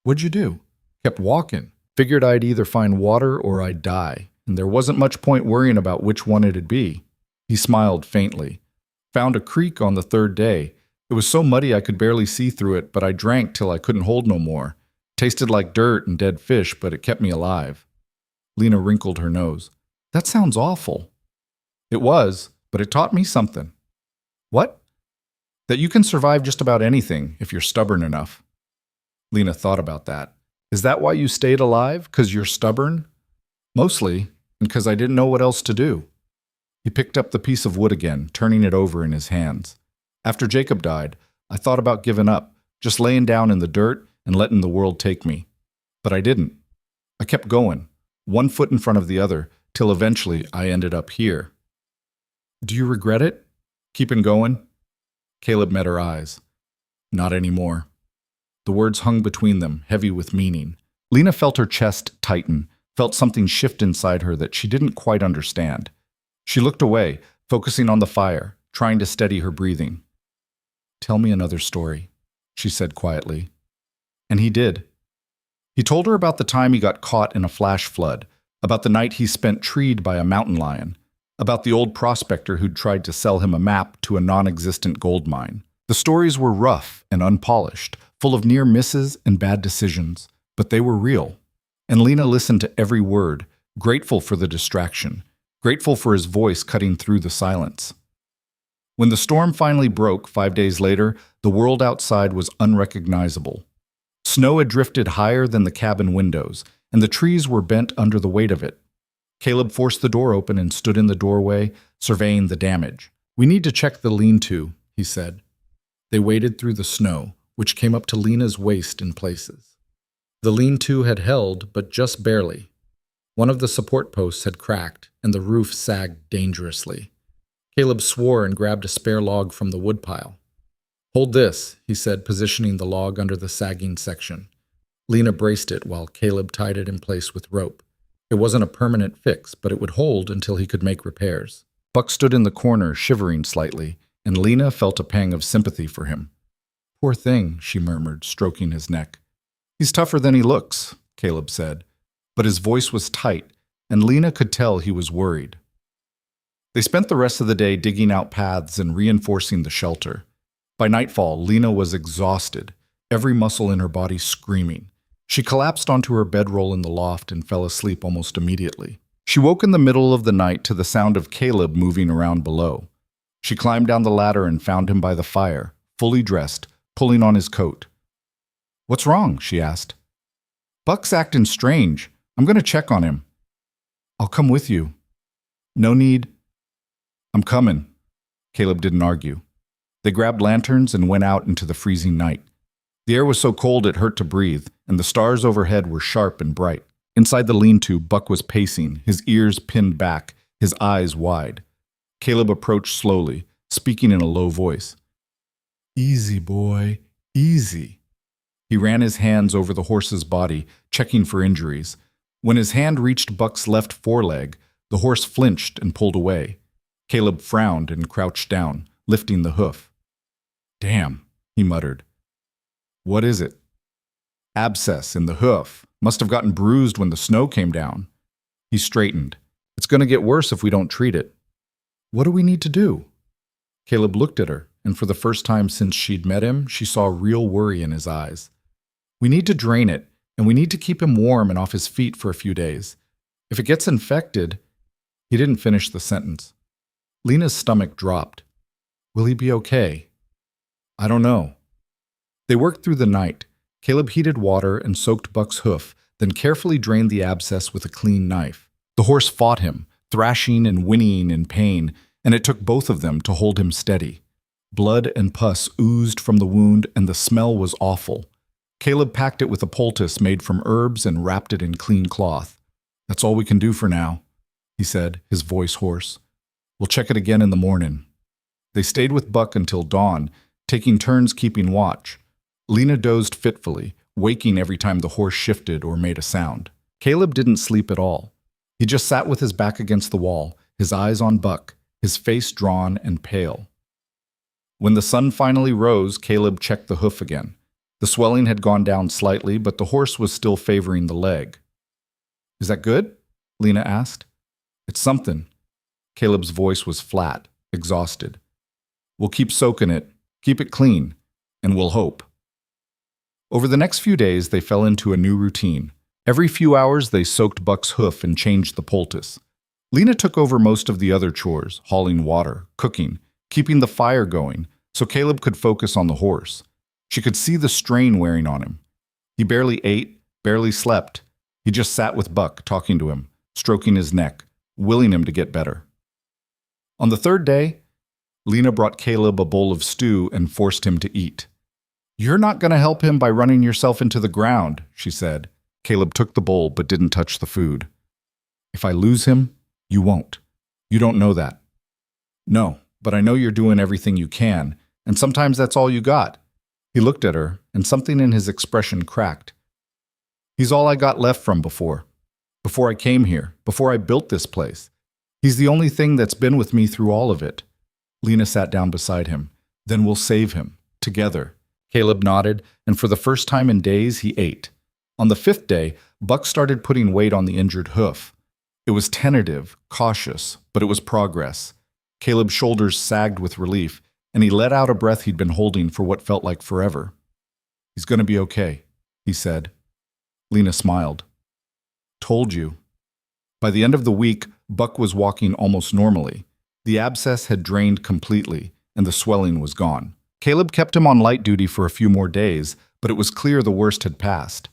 "What'd you do?" "Kept walking. Figured I'd either find water or I'd die, and there wasn't much point worrying about which one it'd be." He smiled faintly. "Found a creek on the third day. It was so muddy I could barely see through it, but I drank till I couldn't hold no more. Tasted like dirt and dead fish, but it kept me alive." Lena wrinkled her nose. "That sounds awful." "It was, but it taught me something." "What?" "That you can survive just about anything if you're stubborn enough." Lena thought about that. Is that why you stayed alive? 'Cause you're stubborn? Mostly, and 'cause I didn't know what else to do. He picked up the piece of wood again, turning it over in his hands. After Jacob died, I thought about giving up, just laying down in the dirt and letting the world take me. But I didn't. I kept going, one foot in front of the other, till eventually I ended up here. Do you regret it? Keeping going? Caleb met her eyes. Not anymore. The words hung between them, heavy with meaning. Lena felt her chest tighten, felt something shift inside her that she didn't quite understand. She looked away, focusing on the fire, trying to steady her breathing. Tell me another story, she said quietly. And he did. He told her about the time he got caught in a flash flood, about the night he spent treed by a mountain lion, about the old prospector who'd tried to sell him a map to a non-existent gold mine. The stories were rough and unpolished, full of near misses and bad decisions, but they were real. And Lena listened to every word, grateful for the distraction, grateful for his voice cutting through the silence. When the storm finally broke 5 days later, the world outside was unrecognizable. Snow had drifted higher than the cabin windows, and the trees were bent under the weight of it. Caleb forced the door open and stood in the doorway, surveying the damage. We need to check the lean-to, he said. They waded through the snow, which came up to Lena's waist in places. The lean-to had held, but just barely. One of the support posts had cracked, and the roof sagged dangerously. Caleb swore and grabbed a spare log from the woodpile. Hold this, he said, positioning the log under the sagging section. Lena braced it while Caleb tied it in place with rope. It wasn't a permanent fix, but it would hold until he could make repairs. Buck stood in the corner, shivering slightly, and Lena felt a pang of sympathy for him. Poor thing, she murmured, stroking his neck. He's tougher than he looks, Caleb said, but his voice was tight, and Lena could tell he was worried. They spent the rest of the day digging out paths and reinforcing the shelter. By nightfall, Lena was exhausted, every muscle in her body screaming. She collapsed onto her bedroll in the loft and fell asleep almost immediately. She woke in the middle of the night to the sound of Caleb moving around below. She climbed down the ladder and found him by the fire, fully dressed, pulling on his coat. What's wrong? She asked. Buck's acting strange. I'm going to check on him. I'll come with you. No need. I'm coming. Caleb didn't argue. They grabbed lanterns and went out into the freezing night. The air was so cold it hurt to breathe, and the stars overhead were sharp and bright. Inside the lean-to, Buck was pacing, his ears pinned back, his eyes wide. Caleb approached slowly, speaking in a low voice. Easy, boy, easy. He ran his hands over the horse's body, checking for injuries. When his hand reached Buck's left foreleg, the horse flinched and pulled away. Caleb frowned and crouched down, lifting the hoof. Damn, he muttered. What is it? Abscess in the hoof. Must have gotten bruised when the snow came down. He straightened. It's going to get worse if we don't treat it. What do we need to do? Caleb looked at her, and for the first time since she'd met him, she saw real worry in his eyes. We need to drain it, and we need to keep him warm and off his feet for a few days. If it gets infected... He didn't finish the sentence. Lena's stomach dropped. Will he be okay? I don't know. They worked through the night. Caleb heated water and soaked Buck's hoof, then carefully drained the abscess with a clean knife. The horse fought him, thrashing and whinnying in pain, and it took both of them to hold him steady. Blood and pus oozed from the wound, and the smell was awful. Caleb packed it with a poultice made from herbs and wrapped it in clean cloth. That's all we can do for now, he said, his voice hoarse. We'll check it again in the morning. They stayed with Buck until dawn, taking turns keeping watch. Lena dozed fitfully, waking every time the horse shifted or made a sound. Caleb didn't sleep at all. He just sat with his back against the wall, his eyes on Buck, his face drawn and pale. When the sun finally rose, Caleb checked the hoof again. The swelling had gone down slightly, but the horse was still favoring the leg. Is that good? Lena asked. It's something. Caleb's voice was flat, exhausted. We'll keep soaking it, keep it clean, and we'll hope. Over the next few days, they fell into a new routine. Every few hours, they soaked Buck's hoof and changed the poultice. Lena took over most of the other chores, hauling water, cooking, keeping the fire going, so Caleb could focus on the horse. She could see the strain wearing on him. He barely ate, barely slept. He just sat with Buck, talking to him, stroking his neck, willing him to get better. On the third day, Lena brought Caleb a bowl of stew and forced him to eat. "You're not going to help him by running yourself into the ground," she said. Caleb took the bowl but didn't touch the food. "If I lose him, you won't. You don't know that." "No, but I know you're doing everything you can, and sometimes that's all you got." He looked at her, and something in his expression cracked. "He's all I got left from before I came here, before I built this place. He's the only thing that's been with me through all of it." Lena sat down beside him. "Then we'll save him, together." Caleb nodded, and for the first time in days, he ate. On the fifth day, Buck started putting weight on the injured hoof. It was tentative, cautious, but it was progress. Caleb's shoulders sagged with relief, and he let out a breath he'd been holding for what felt like forever. "He's going to be okay," he said. Lena smiled. "Told you." By the end of the week, Buck was walking almost normally. The abscess had drained completely, and the swelling was gone. Caleb kept him on light duty for a few more days, but it was clear the worst had passed.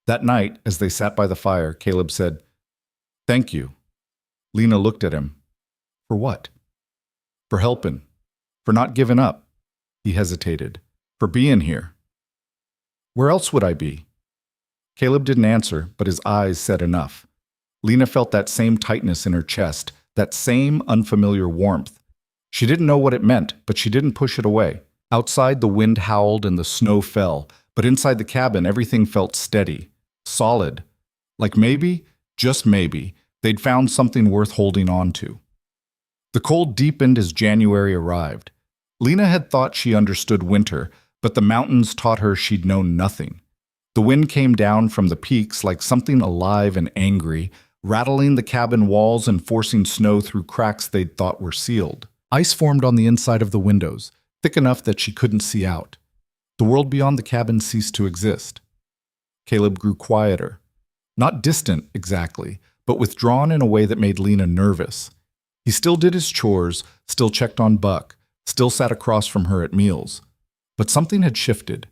That night, as they sat by the fire, Caleb said, "Thank you." Lena looked at him. "For what?" "For helping. For not giving up." He hesitated. "For being here." "Where else would I be?" Caleb didn't answer, but his eyes said enough. Lena felt that same tightness in her chest, that same unfamiliar warmth. She didn't know what it meant, but she didn't push it away. Outside, the wind howled and the snow fell, but inside the cabin, everything felt steady, solid. Like maybe, just maybe, they'd found something worth holding on to. The cold deepened as January arrived. Lena had thought she understood winter, but the mountains taught her she'd known nothing. The wind came down from the peaks like something alive and angry, rattling the cabin walls and forcing snow through cracks they'd thought were sealed. Ice formed on the inside of the windows, thick enough that she couldn't see out. The world beyond the cabin ceased to exist. Caleb grew quieter. Not distant, exactly, but withdrawn in a way that made Lena nervous. He still did his chores, still checked on Buck, still sat across from her at meals. But something had shifted.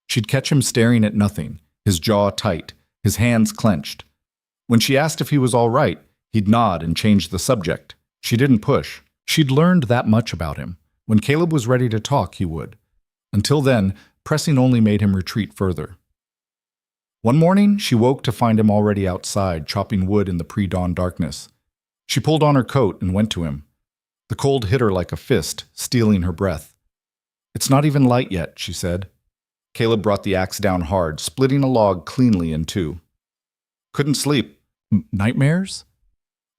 She'd catch him staring at nothing, his jaw tight, his hands clenched. When she asked if he was all right, he'd nod and change the subject. She didn't push. She'd learned that much about him. When Caleb was ready to talk, he would. Until then, pressing only made him retreat further. One morning, she woke to find him already outside, chopping wood in the pre-dawn darkness. She pulled on her coat and went to him. The cold hit her like a fist, stealing her breath. "It's not even light yet," she said. Caleb brought the axe down hard, splitting a log cleanly in two. "Couldn't sleep. Nightmares?"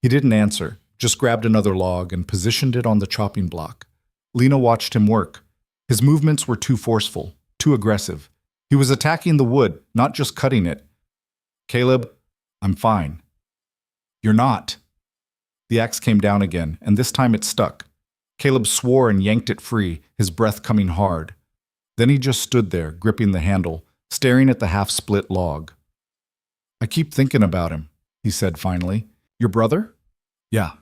He didn't answer, just grabbed another log and positioned it on the chopping block. Lena watched him work. His movements were too forceful, too aggressive. He was attacking the wood, not just cutting it. "Caleb, I'm fine." "You're not." The axe came down again, and this time it stuck. Caleb swore and yanked it free, his breath coming hard. Then he just stood there, gripping the handle, staring at the half-split log. "I keep thinking about him," he said finally. "Your brother?" "Yeah."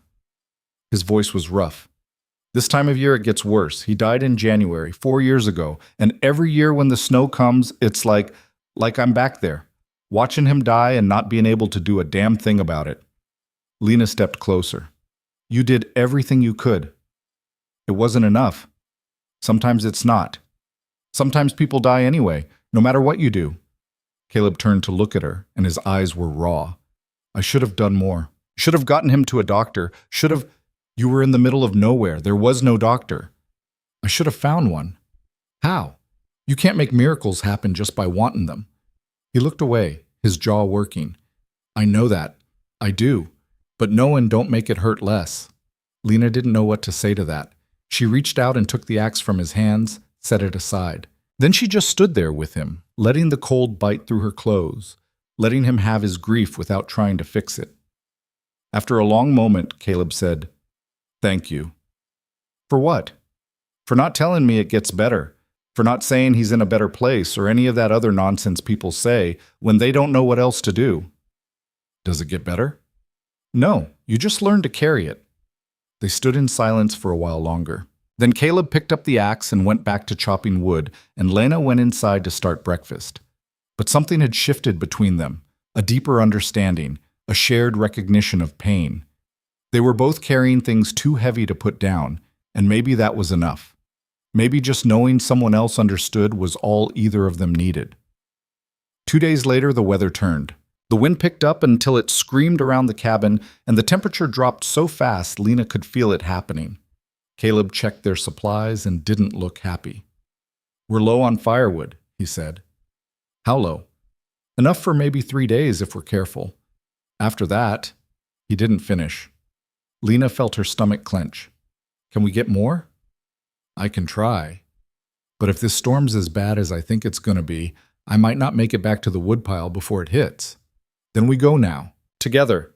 His voice was rough. "This time of year it gets worse. He died in January, 4 years ago, and every year when the snow comes, it's like I'm back there, watching him die and not being able to do a damn thing about it." Lena stepped closer. "You did everything you could." "It wasn't enough. Sometimes it's not. Sometimes people die anyway, no matter what you do." Caleb turned to look at her, and his eyes were raw. "I should have done more. Should have gotten him to a doctor. Should have... You were in the middle of nowhere. There was no doctor. I should have found one." "How? You can't make miracles happen just by wanting them." He looked away, his jaw working. "I know that. I do. But knowing don't make it hurt less." Lena didn't know what to say to that. She reached out and took the axe from his hands, set it aside. Then she just stood there with him, letting the cold bite through her clothes, letting him have his grief without trying to fix it. After a long moment, Caleb said, "Thank you." "For what?" "For not telling me it gets better. For not saying he's in a better place or any of that other nonsense people say when they don't know what else to do." "Does it get better?" "No, you just learn to carry it." They stood in silence for a while longer. Then Caleb picked up the axe and went back to chopping wood, and Lena went inside to start breakfast. But something had shifted between them, a deeper understanding, a shared recognition of pain. They were both carrying things too heavy to put down, and maybe that was enough. Maybe just knowing someone else understood was all either of them needed. 2 days later, the weather turned. The wind picked up until it screamed around the cabin, and the temperature dropped so fast Lena could feel it happening. Caleb checked their supplies and didn't look happy. "We're low on firewood," he said. "How low?" "Enough for maybe 3 days if we're careful. After that," he didn't finish. Lena felt her stomach clench. "Can we get more?" "I can try. But if this storm's as bad as I think it's going to be, I might not make it back to the woodpile before it hits." "Then we go now. Together."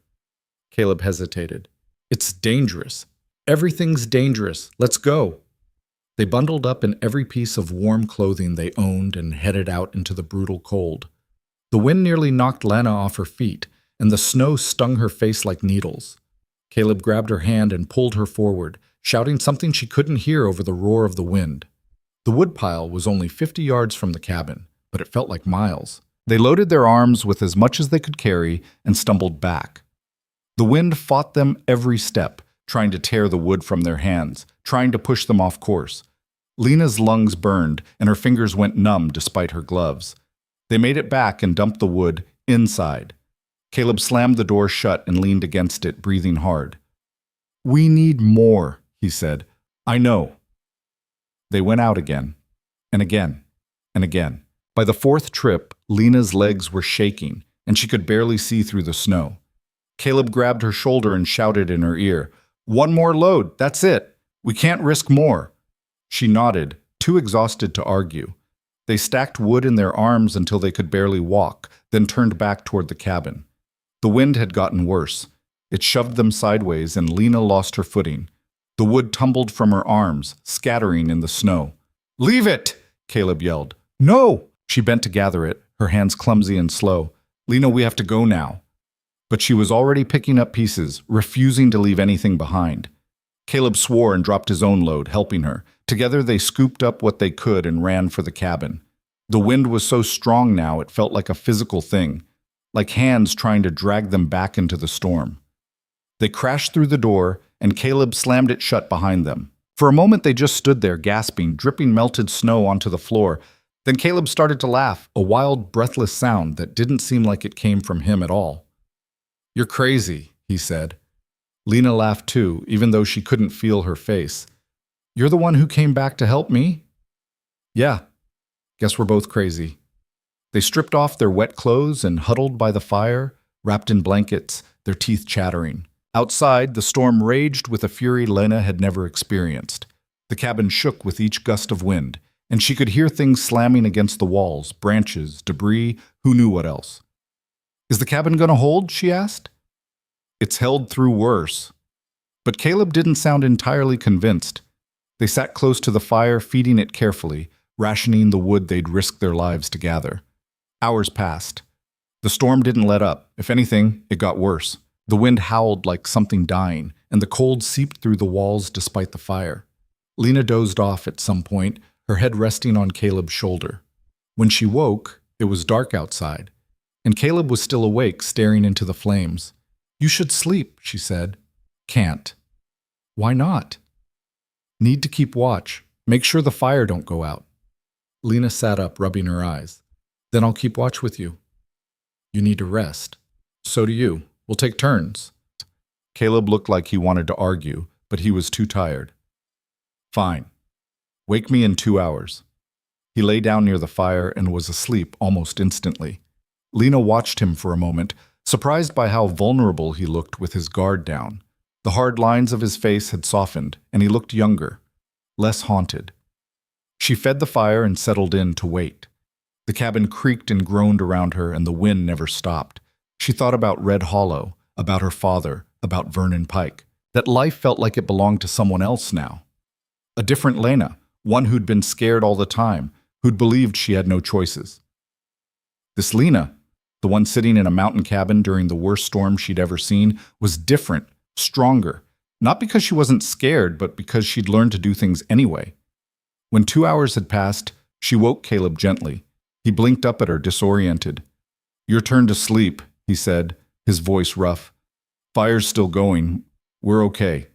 Caleb hesitated. "It's dangerous. Everything's dangerous. Let's go." They bundled up in every piece of warm clothing they owned and headed out into the brutal cold. The wind nearly knocked Lena off her feet, and the snow stung her face like needles. Caleb grabbed her hand and pulled her forward, shouting something she couldn't hear over the roar of the wind. The woodpile was only 50 yards from the cabin, but it felt like miles. They loaded their arms with as much as they could carry and stumbled back. The wind fought them every step, trying to tear the wood from their hands, trying to push them off course. Lena's lungs burned, and her fingers went numb despite her gloves. They made it back and dumped the wood inside. Caleb slammed the door shut and leaned against it, breathing hard. "We need more," he said. "I know." They went out again, and again, and again. By the fourth trip, Lena's legs were shaking, and she could barely see through the snow. Caleb grabbed her shoulder and shouted in her ear, "One more load, that's it. We can't risk more." She nodded, too exhausted to argue. They stacked wood in their arms until they could barely walk, then turned back toward the cabin. The wind had gotten worse. It shoved them sideways, and Lena lost her footing. The wood tumbled from her arms, scattering in the snow. "Leave it!" Caleb yelled. "No!" She bent to gather it, her hands clumsy and slow. "Lena, we have to go now." But she was already picking up pieces, refusing to leave anything behind. Caleb swore and dropped his own load, helping her. Together they scooped up what they could and ran for the cabin. The wind was so strong now it felt like a physical thing, like hands trying to drag them back into the storm. They crashed through the door, and Caleb slammed it shut behind them. For a moment they just stood there, gasping, dripping melted snow onto the floor. Then Caleb started to laugh, a wild, breathless sound that didn't seem like it came from him at all. "You're crazy," he said. Lena laughed too, even though she couldn't feel her face. "You're the one who came back to help me?" "Yeah. Guess we're both crazy." They stripped off their wet clothes and huddled by the fire, wrapped in blankets, their teeth chattering. Outside, the storm raged with a fury Lena had never experienced. The cabin shook with each gust of wind, and she could hear things slamming against the walls, branches, debris, who knew what else. "Is the cabin going to hold?" she asked. "It's held through worse." But Caleb didn't sound entirely convinced. They sat close to the fire, feeding it carefully, rationing the wood they'd risked their lives to gather. Hours passed. The storm didn't let up. If anything, it got worse. The wind howled like something dying, and the cold seeped through the walls despite the fire. Lena dozed off at some point, her head resting on Caleb's shoulder. When she woke, it was dark outside, and Caleb was still awake, staring into the flames. "You should sleep," she said. "Can't." "Why not?" "Need to keep watch. Make sure the fire don't go out." Lena sat up, rubbing her eyes. "Then I'll keep watch with you." "You need to rest." "So do you. We'll take turns." Caleb looked like he wanted to argue, but he was too tired. "Fine. Wake me in 2 hours." He lay down near the fire and was asleep almost instantly. Lena watched him for a moment, surprised by how vulnerable he looked with his guard down. The hard lines of his face had softened, and he looked younger, less haunted. She fed the fire and settled in to wait. The cabin creaked and groaned around her, and the wind never stopped. She thought about Red Hollow, about her father, about Vernon Pike, that life felt like it belonged to someone else now. A different Lena, one who'd been scared all the time, who'd believed she had no choices. This Lena, the one sitting in a mountain cabin during the worst storm she'd ever seen, was different, stronger, not because she wasn't scared, but because she'd learned to do things anyway. When 2 hours had passed, she woke Caleb gently. He blinked up at her, disoriented. "Your turn to sleep," he said, his voice rough. "Fire's still going. We're okay."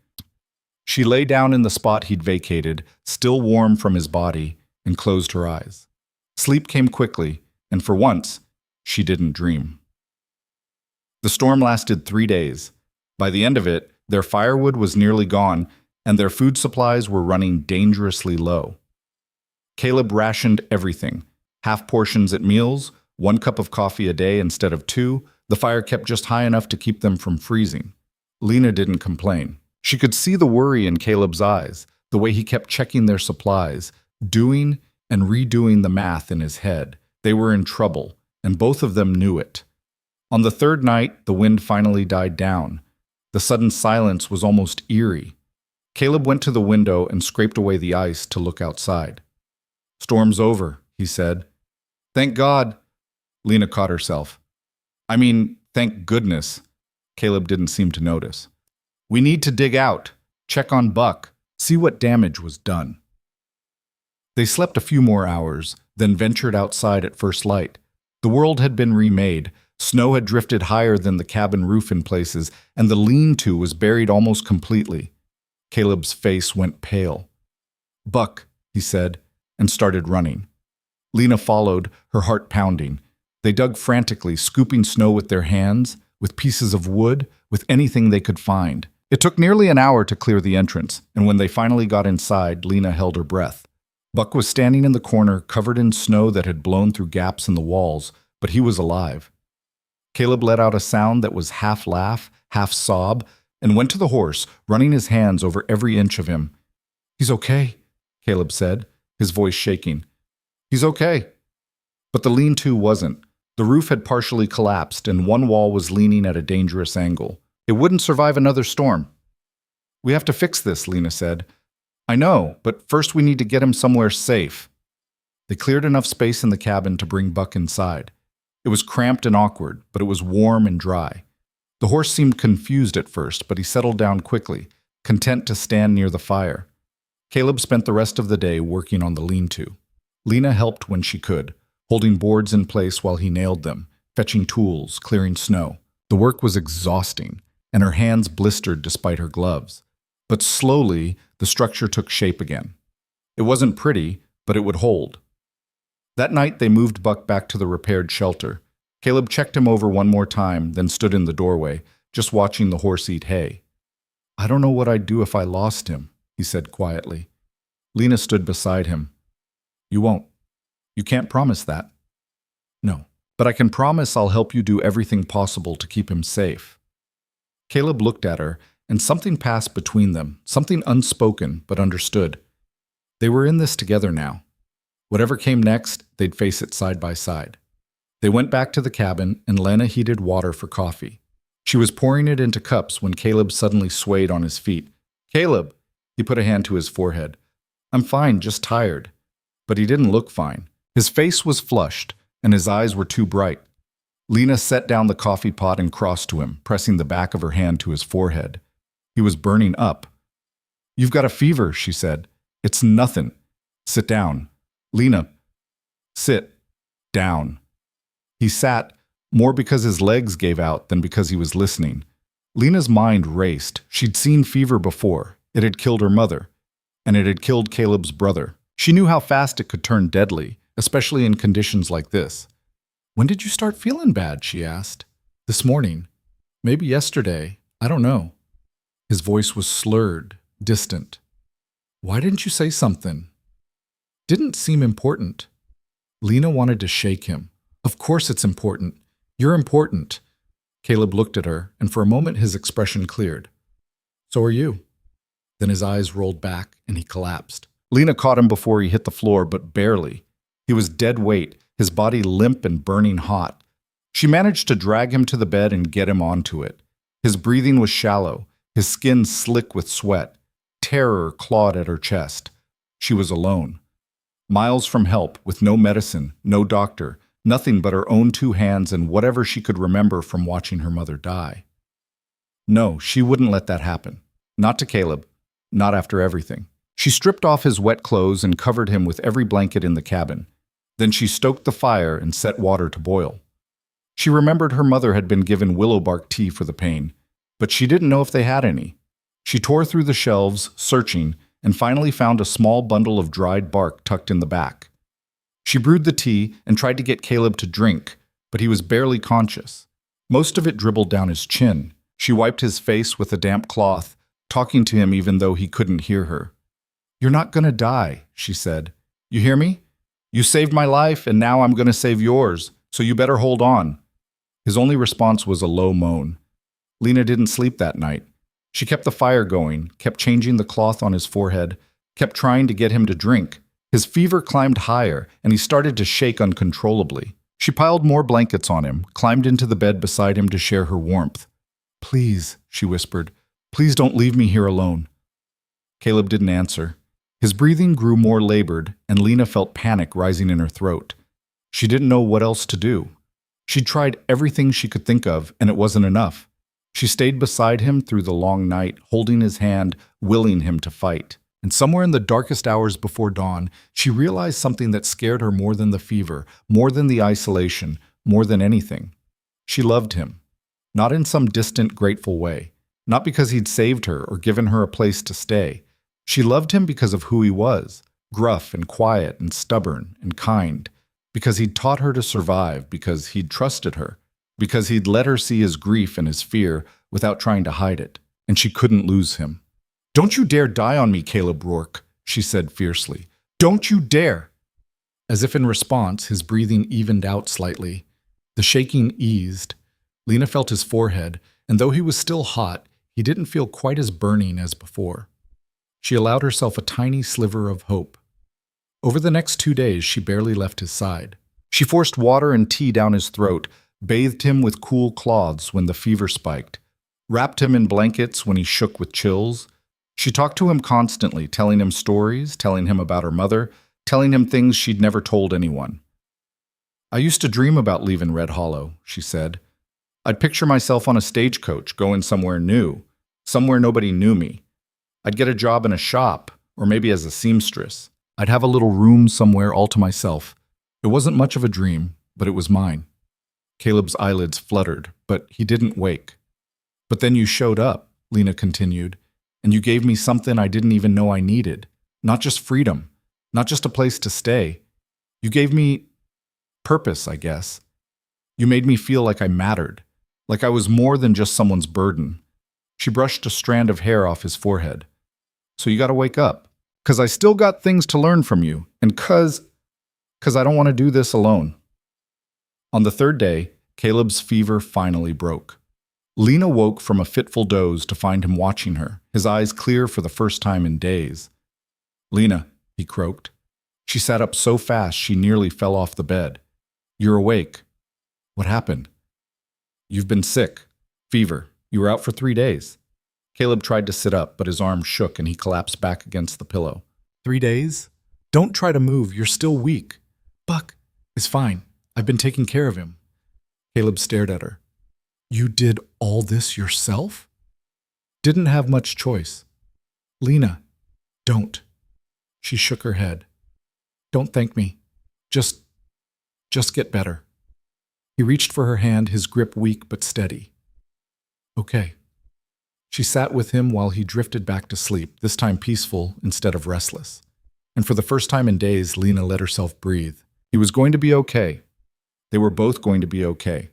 She lay down in the spot he'd vacated, still warm from his body, and closed her eyes. Sleep came quickly, and for once, she didn't dream. The storm lasted 3 days. By the end of it, their firewood was nearly gone, and their food supplies were running dangerously low. Caleb rationed everything: half portions at meals, 1 cup of coffee a day instead of 2. The fire kept just high enough to keep them from freezing. Lena didn't complain. She could see the worry in Caleb's eyes, the way he kept checking their supplies, doing and redoing the math in his head. They were in trouble, and both of them knew it. On the 3rd night, the wind finally died down. The sudden silence was almost eerie. Caleb went to the window and scraped away the ice to look outside. "Storm's over," he said. "Thank God." Lena caught herself. "I mean, thank goodness." Caleb didn't seem to notice. "We need to dig out, check on Buck, see what damage was done." They slept a few more hours, then ventured outside at first light. The world had been remade. Snow had drifted higher than the cabin roof in places, and the lean-to was buried almost completely. Caleb's face went pale. "Buck," he said, and started running. Lena followed, her heart pounding. They dug frantically, scooping snow with their hands, with pieces of wood, with anything they could find. It took nearly an hour to clear the entrance, and when they finally got inside, Lena held her breath. Buck was standing in the corner, covered in snow that had blown through gaps in the walls, but he was alive. Caleb let out a sound that was half laugh, half sob, and went to the horse, running his hands over every inch of him. "He's okay," Caleb said, his voice shaking. "He's okay." But the lean-to wasn't. The roof had partially collapsed, and one wall was leaning at a dangerous angle. It wouldn't survive another storm. "We have to fix this," Lena said. "I know, but first we need to get him somewhere safe." They cleared enough space in the cabin to bring Buck inside. It was cramped and awkward, but it was warm and dry. The horse seemed confused at first, but he settled down quickly, content to stand near the fire. Caleb spent the rest of the day working on the lean-to. Lena helped when she could, holding boards in place while he nailed them, fetching tools, clearing snow. The work was exhausting, and her hands blistered despite her gloves. But slowly, the structure took shape again. It wasn't pretty, but it would hold. That night, they moved Buck back to the repaired shelter. Caleb checked him over one more time, then stood in the doorway, just watching the horse eat hay. "I don't know what I'd do if I lost him," he said quietly. Lena stood beside him. "You won't. You can't promise that." "No, but I can promise I'll help you do everything possible to keep him safe." Caleb looked at her, and something passed between them, something unspoken but understood. They were in this together now. Whatever came next, they'd face it side by side. They went back to the cabin, and Lena heated water for coffee. She was pouring it into cups when Caleb suddenly swayed on his feet. "Caleb!" He put a hand to his forehead. "I'm fine, just tired." But he didn't look fine. His face was flushed, and his eyes were too bright. Lena set down the coffee pot and crossed to him, pressing the back of her hand to his forehead. He was burning up. "You've got a fever," she said. "It's nothing. Sit down." "Lena." "Sit. Down." He sat, more because his legs gave out than because he was listening. Lena's mind raced. She'd seen fever before. It had killed her mother, and it had killed Caleb's brother. She knew how fast it could turn deadly, especially in conditions like this. "When did you start feeling bad?" she asked. "This morning. Maybe yesterday. I don't know." His voice was slurred, distant. "Why didn't you say something?" "Didn't seem important." Lena wanted to shake him. "Of course it's important. You're important." Caleb looked at her, and for a moment his expression cleared. "So are you." Then his eyes rolled back, and he collapsed. Lena caught him before he hit the floor, but barely. He was dead weight, his body limp and burning hot. She managed to drag him to the bed and get him onto it. His breathing was shallow, his skin slick with sweat. Terror clawed at her chest. She was alone. Miles from help, with no medicine, no doctor, nothing but her own 2 hands and whatever she could remember from watching her mother die. No, she wouldn't let that happen. Not to Caleb. Not after everything. She stripped off his wet clothes and covered him with every blanket in the cabin. Then she stoked the fire and set water to boil. She remembered her mother had been given willow bark tea for the pain, but she didn't know if they had any. She tore through the shelves, searching, and finally found a small bundle of dried bark tucked in the back. She brewed the tea and tried to get Caleb to drink, but he was barely conscious. Most of it dribbled down his chin. She wiped his face with a damp cloth, talking to him even though he couldn't hear her. "You're not gonna die," she said. "You hear me? You saved my life, and now I'm gonna save yours, so you better hold on." His only response was a low moan. Lena didn't sleep that night. She kept the fire going, kept changing the cloth on his forehead, kept trying to get him to drink. His fever climbed higher, and he started to shake uncontrollably. She piled more blankets on him, climbed into the bed beside him to share her warmth. "Please," she whispered, "please don't leave me here alone." Caleb didn't answer. His breathing grew more labored, and Lena felt panic rising in her throat. She didn't know what else to do. She'd tried everything she could think of, and it wasn't enough. She stayed beside him through the long night, holding his hand, willing him to fight. And somewhere in the darkest hours before dawn, she realized something that scared her more than the fever, more than the isolation, more than anything. She loved him. Not in some distant, grateful way. Not because he'd saved her or given her a place to stay. She loved him because of who he was, gruff and quiet and stubborn and kind. Because he'd taught her to survive, because he'd trusted her, because he'd let her see his grief and his fear without trying to hide it. And she couldn't lose him. "Don't you dare die on me, Caleb Rourke," she said fiercely. "Don't you dare!" As if in response, his breathing evened out slightly. The shaking eased. Lena felt his forehead, and though he was still hot, he didn't feel quite as burning as before. She allowed herself a tiny sliver of hope. Over the next 2 days, she barely left his side. She forced water and tea down his throat, bathed him with cool cloths when the fever spiked, wrapped him in blankets when he shook with chills. She talked to him constantly, telling him stories, telling him about her mother, telling him things she'd never told anyone. "I used to dream about leaving Red Hollow," she said. "I'd picture myself on a stagecoach, going somewhere new, somewhere nobody knew me. I'd get a job in a shop, or maybe as a seamstress. I'd have a little room somewhere all to myself. It wasn't much of a dream, but it was mine." Caleb's eyelids fluttered, but he didn't wake. "But then you showed up," Lena continued, "and you gave me something I didn't even know I needed. Not just freedom, not just a place to stay. You gave me purpose, I guess. You made me feel like I mattered, like I was more than just someone's burden." She brushed a strand of hair off his forehead. "So you gotta wake up. 'Cause I still got things to learn from you, and 'cause I don't want to do this alone." On the third day, Caleb's fever finally broke. Lena woke from a fitful doze to find him watching her, his eyes clear for the first time in days. "Lena," he croaked. She sat up so fast she nearly fell off the bed. "You're awake. What happened?" "You've been sick. Fever. You were out for 3 days." Caleb tried to sit up, but his arm shook and he collapsed back against the pillow. "3 days? Don't try to move. You're still weak. Buck is fine. I've been taking care of him." Caleb stared at her. "You did all this yourself?" "Didn't have much choice." "Lena, don't." She shook her head. "Don't thank me. Just get better." He reached for her hand, his grip weak but steady. "Okay." She sat with him while he drifted back to sleep, this time peaceful instead of restless. And for the first time in days, Lena let herself breathe. He was going to be okay. They were both going to be okay.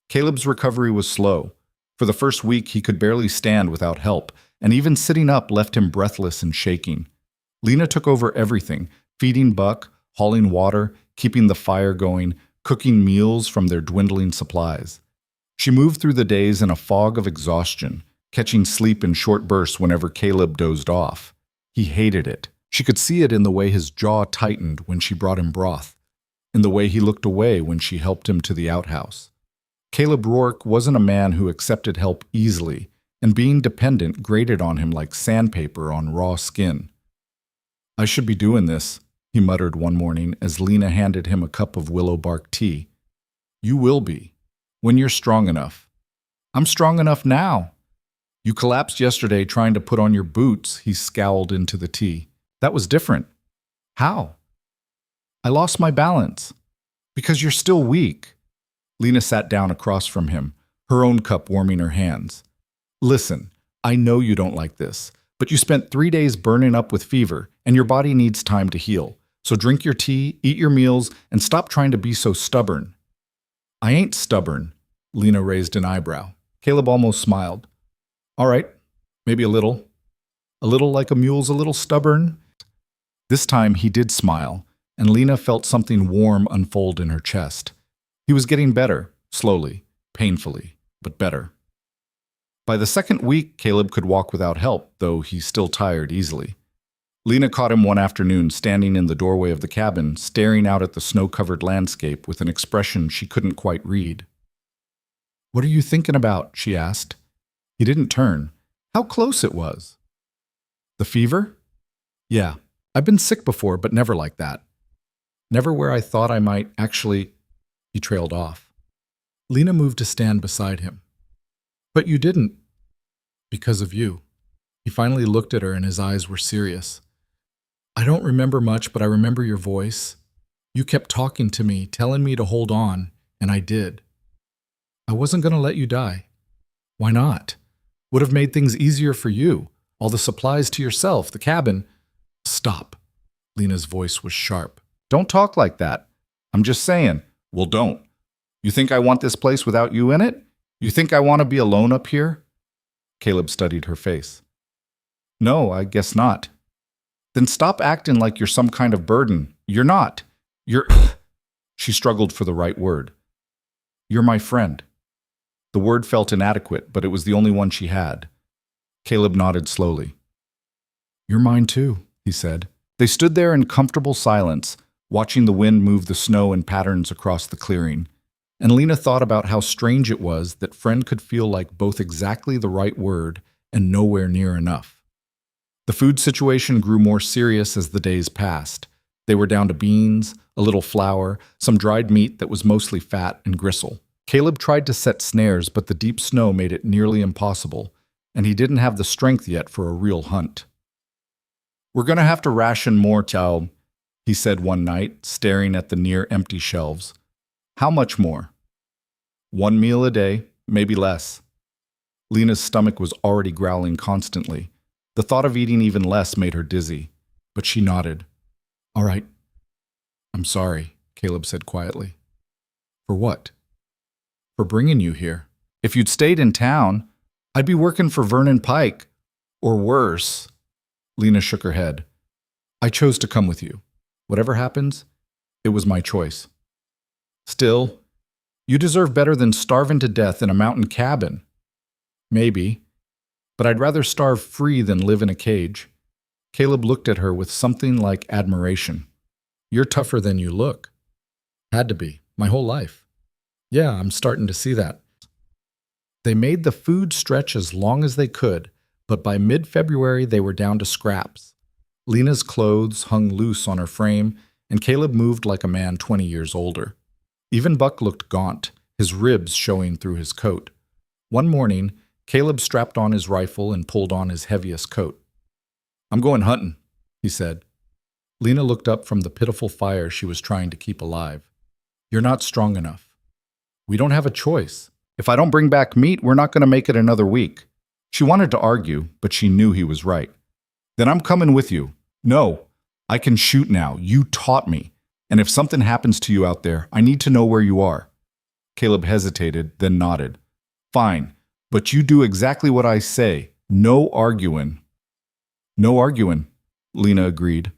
Caleb's recovery was slow. For the first week, he could barely stand without help, and even sitting up left him breathless and shaking. Lena took over everything, feeding Buck, hauling water, keeping the fire going, cooking meals from their dwindling supplies. She moved through the days in a fog of exhaustion, catching sleep in short bursts whenever Caleb dozed off. He hated it. She could see it in the way his jaw tightened when she brought him broth, in the way he looked away when she helped him to the outhouse. Caleb Rourke wasn't a man who accepted help easily, and being dependent grated on him like sandpaper on raw skin. "I should be doing this," he muttered one morning as Lena handed him a cup of willow bark tea. "You will be, when you're strong enough." "I'm strong enough now." "You collapsed yesterday trying to put on your boots," he scowled into the tea. "That was different." "How?" I lost my balance. Because you're still weak. Lena sat down across from him, her own cup warming her hands. Listen, I know you don't like this, but you spent 3 days burning up with fever, and your body needs time to heal. So drink your tea, eat your meals, and stop trying to be so stubborn. I ain't stubborn, Lena raised an eyebrow. Caleb almost smiled. All right, maybe a little. A little like a mule's a little stubborn. This time he did smile, and Lena felt something warm unfold in her chest. He was getting better, slowly, painfully, but better. By the second week, Caleb could walk without help, though he still tired easily. Lena caught him one afternoon standing in the doorway of the cabin, staring out at the snow-covered landscape with an expression she couldn't quite read. What are you thinking about? She asked. He didn't turn. How close it was. The fever? Yeah, I've been sick before, but never like that. Never where I thought I might actually... He trailed off. Lena moved to stand beside him. But you didn't. Because of you. He finally looked at her and his eyes were serious. I don't remember much, but I remember your voice. You kept talking to me, telling me to hold on, and I did. I wasn't going to let you die. Why not? Would have made things easier for you. All the supplies to yourself, the cabin. Stop. Lena's voice was sharp. Don't talk like that. I'm just saying. Well, don't. You think I want this place without you in it? You think I want to be alone up here? Caleb studied her face. No, I guess not. Then stop acting like you're some kind of burden. You're not. You're... She struggled for the right word. You're my friend. The word felt inadequate, but it was the only one she had. Caleb nodded slowly. You're mine too, he said. They stood there in comfortable silence, watching the wind move the snow in patterns across the clearing. And Lena thought about how strange it was that friend could feel like both exactly the right word and nowhere near enough. The food situation grew more serious as the days passed. They were down to beans, a little flour, some dried meat that was mostly fat and gristle. Caleb tried to set snares, but the deep snow made it nearly impossible, and he didn't have the strength yet for a real hunt. We're going to have to ration more, child, he said one night, staring at the near-empty shelves. How much more? 1 meal a day, maybe less. Lena's stomach was already growling constantly. The thought of eating even less made her dizzy, but she nodded. All right. I'm sorry, Caleb said quietly. For what? For bringing you here. If you'd stayed in town, I'd be working for Vernon Pike. Or worse. Lena shook her head. I chose to come with you. Whatever happens, it was my choice. Still, you deserve better than starving to death in a mountain cabin. Maybe, but I'd rather starve free than live in a cage. Caleb looked at her with something like admiration. You're tougher than you look. Had to be, my whole life. Yeah, I'm starting to see that. They made the food stretch as long as they could, but by mid-February they were down to scraps. Lena's clothes hung loose on her frame, and Caleb moved like a man 20 years older. Even Buck looked gaunt, his ribs showing through his coat. One morning, Caleb strapped on his rifle and pulled on his heaviest coat. I'm going hunting, he said. Lena looked up from the pitiful fire she was trying to keep alive. You're not strong enough. We don't have a choice. If I don't bring back meat, we're not going to make it another week. She wanted to argue, but she knew he was right. Then I'm coming with you. No, I can shoot now. You taught me. And if something happens to you out there, I need to know where you are. Caleb hesitated, then nodded. Fine, but you do exactly what I say. No arguing. No arguing, Lena agreed.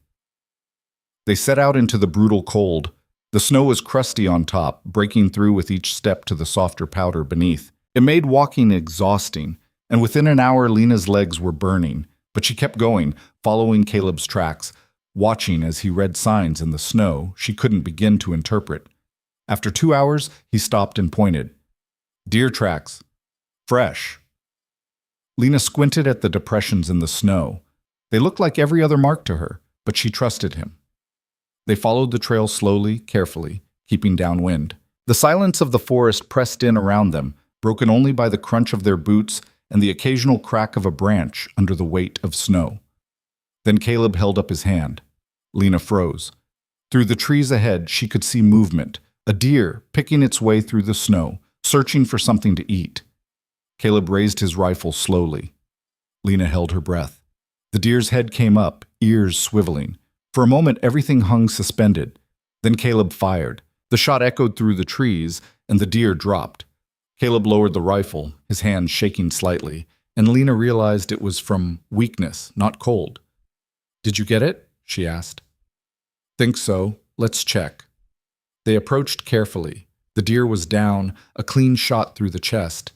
They set out into the brutal cold. The snow was crusty on top, breaking through with each step to the softer powder beneath. It made walking exhausting, and within an hour Lena's legs were burning, but she kept going, following Caleb's tracks, watching as he read signs in the snow she couldn't begin to interpret. After 2 hours, he stopped and pointed. Deer tracks. Fresh. Lena squinted at the depressions in the snow. They looked like every other mark to her, but she trusted him. They followed the trail slowly, carefully, keeping downwind. The silence of the forest pressed in around them, broken only by the crunch of their boots and the occasional crack of a branch under the weight of snow. Then Caleb held up his hand. Lena froze. Through the trees ahead, she could see movement, a deer picking its way through the snow, searching for something to eat. Caleb raised his rifle slowly. Lena held her breath. The deer's head came up, ears swiveling. For a moment, everything hung suspended. Then Caleb fired. The shot echoed through the trees, and the deer dropped. Caleb lowered the rifle, his hands shaking slightly, and Lena realized it was from weakness, not cold. "Did you get it?" she asked. "Think so. Let's check." They approached carefully. The deer was down, a clean shot through the chest.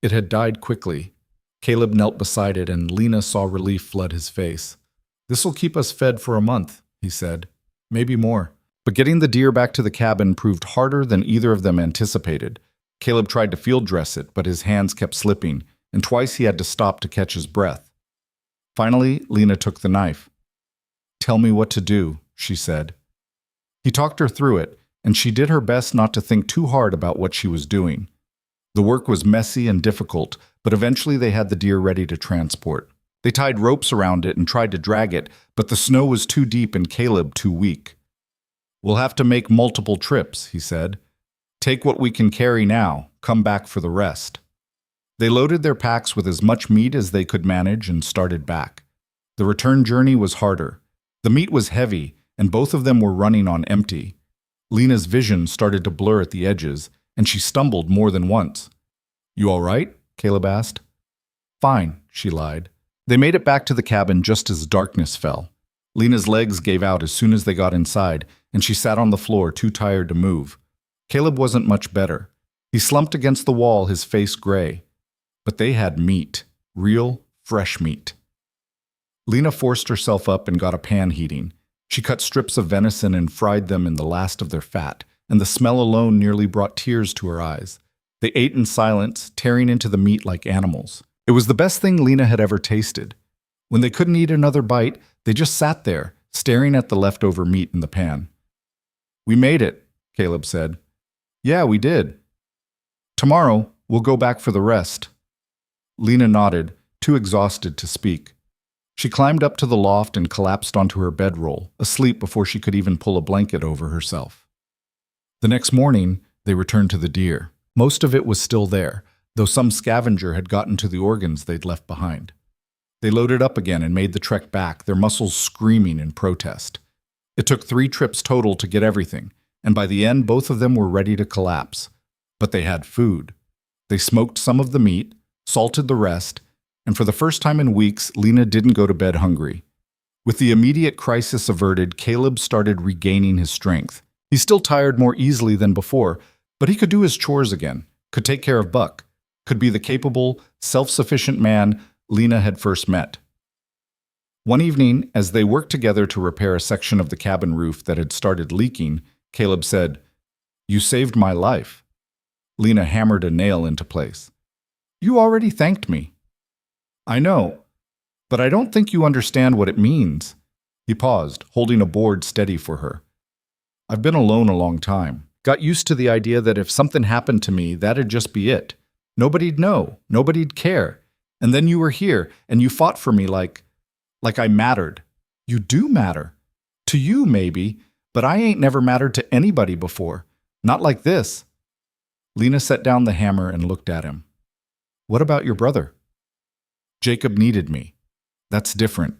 It had died quickly. Caleb knelt beside it, and Lena saw relief flood his face. "This'll keep us fed for a month," he said. "Maybe more." But getting the deer back to the cabin proved harder than either of them anticipated. Caleb tried to field dress it, but his hands kept slipping, and twice he had to stop to catch his breath. Finally, Lena took the knife. "Tell me what to do," she said. He talked her through it, and she did her best not to think too hard about what she was doing. The work was messy and difficult, but eventually they had the deer ready to transport. They tied ropes around it and tried to drag it, but the snow was too deep and Caleb too weak. "We'll have to make multiple trips," he said. "Take what we can carry now, come back for the rest." They loaded their packs with as much meat as they could manage and started back. The return journey was harder. The meat was heavy, and both of them were running on empty. Lena's vision started to blur at the edges, and she stumbled more than once. "You all right?" Caleb asked. "Fine," she lied. They made it back to the cabin just as darkness fell. Lena's legs gave out as soon as they got inside, and she sat on the floor too tired to move. Caleb wasn't much better. He slumped against the wall, his face gray. But they had meat, real, fresh meat. Lena forced herself up and got a pan heating. She cut strips of venison and fried them in the last of their fat, and the smell alone nearly brought tears to her eyes. They ate in silence, tearing into the meat like animals. It was the best thing Lena had ever tasted. When they couldn't eat another bite, they just sat there, staring at the leftover meat in the pan. "We made it," Caleb said. "Yeah, we did. Tomorrow, we'll go back for the rest." Lena nodded, too exhausted to speak. She climbed up to the loft and collapsed onto her bedroll, asleep before she could even pull a blanket over herself. The next morning, they returned to the deer. Most of it was still there, though some scavenger had gotten to the organs they'd left behind. They loaded up again and made the trek back, their muscles screaming in protest. It took 3 trips total to get everything, and by the end both of them were ready to collapse. But they had food. They smoked some of the meat, salted the rest, and for the first time in weeks, Lena didn't go to bed hungry. With the immediate crisis averted, Caleb started regaining his strength. He still tired more easily than before, but he could do his chores again, could take care of Buck, could be the capable, self-sufficient man Lena had first met. One evening, as they worked together to repair a section of the cabin roof that had started leaking, Caleb said, "You saved my life." Lena hammered a nail into place. "You already thanked me." "I know, but I don't think you understand what it means." He paused, holding a board steady for her. "I've been alone a long time. Got used to the idea that if something happened to me, that'd just be it. Nobody'd know, nobody'd care. And then you were here, and you fought for me like I mattered. You do matter. To you, maybe, but I ain't never mattered to anybody before. Not like this." Lena set down the hammer and looked at him. "What about your brother?" "Jacob needed me. That's different.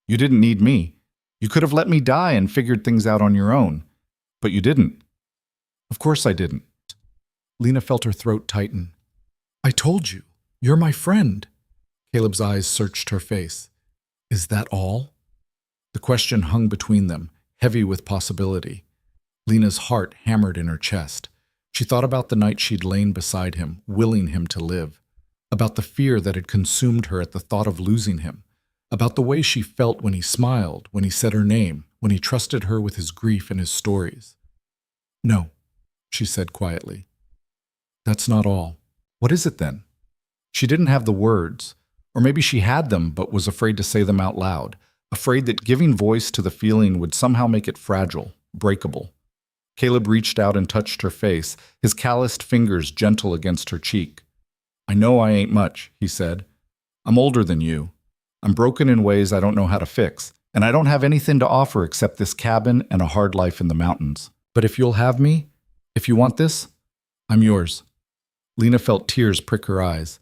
You didn't need me. You could have let me die and figured things out on your own. But you didn't." "Of course I didn't." Lena felt her throat tighten. "I told you. You're my friend." Caleb's eyes searched her face. "Is that all?" The question hung between them, heavy with possibility. Lena's heart hammered in her chest. She thought about the night she'd lain beside him, willing him to live. About the fear that had consumed her at the thought of losing him. About the way she felt when he smiled, when he said her name, when he trusted her with his grief and his stories. "No," she said quietly. "That's not all. What is it then?" She didn't have the words, or maybe she had them but was afraid to say them out loud, afraid that giving voice to the feeling would somehow make it fragile, breakable. Caleb reached out and touched her face, his calloused fingers gentle against her cheek. "I know I ain't much," he said. "I'm older than you. I'm broken in ways I don't know how to fix, And I don't have anything to offer except this cabin and a hard life in the mountains. But if you'll have me, if you want this, I'm yours." Lena felt tears prick her eyes.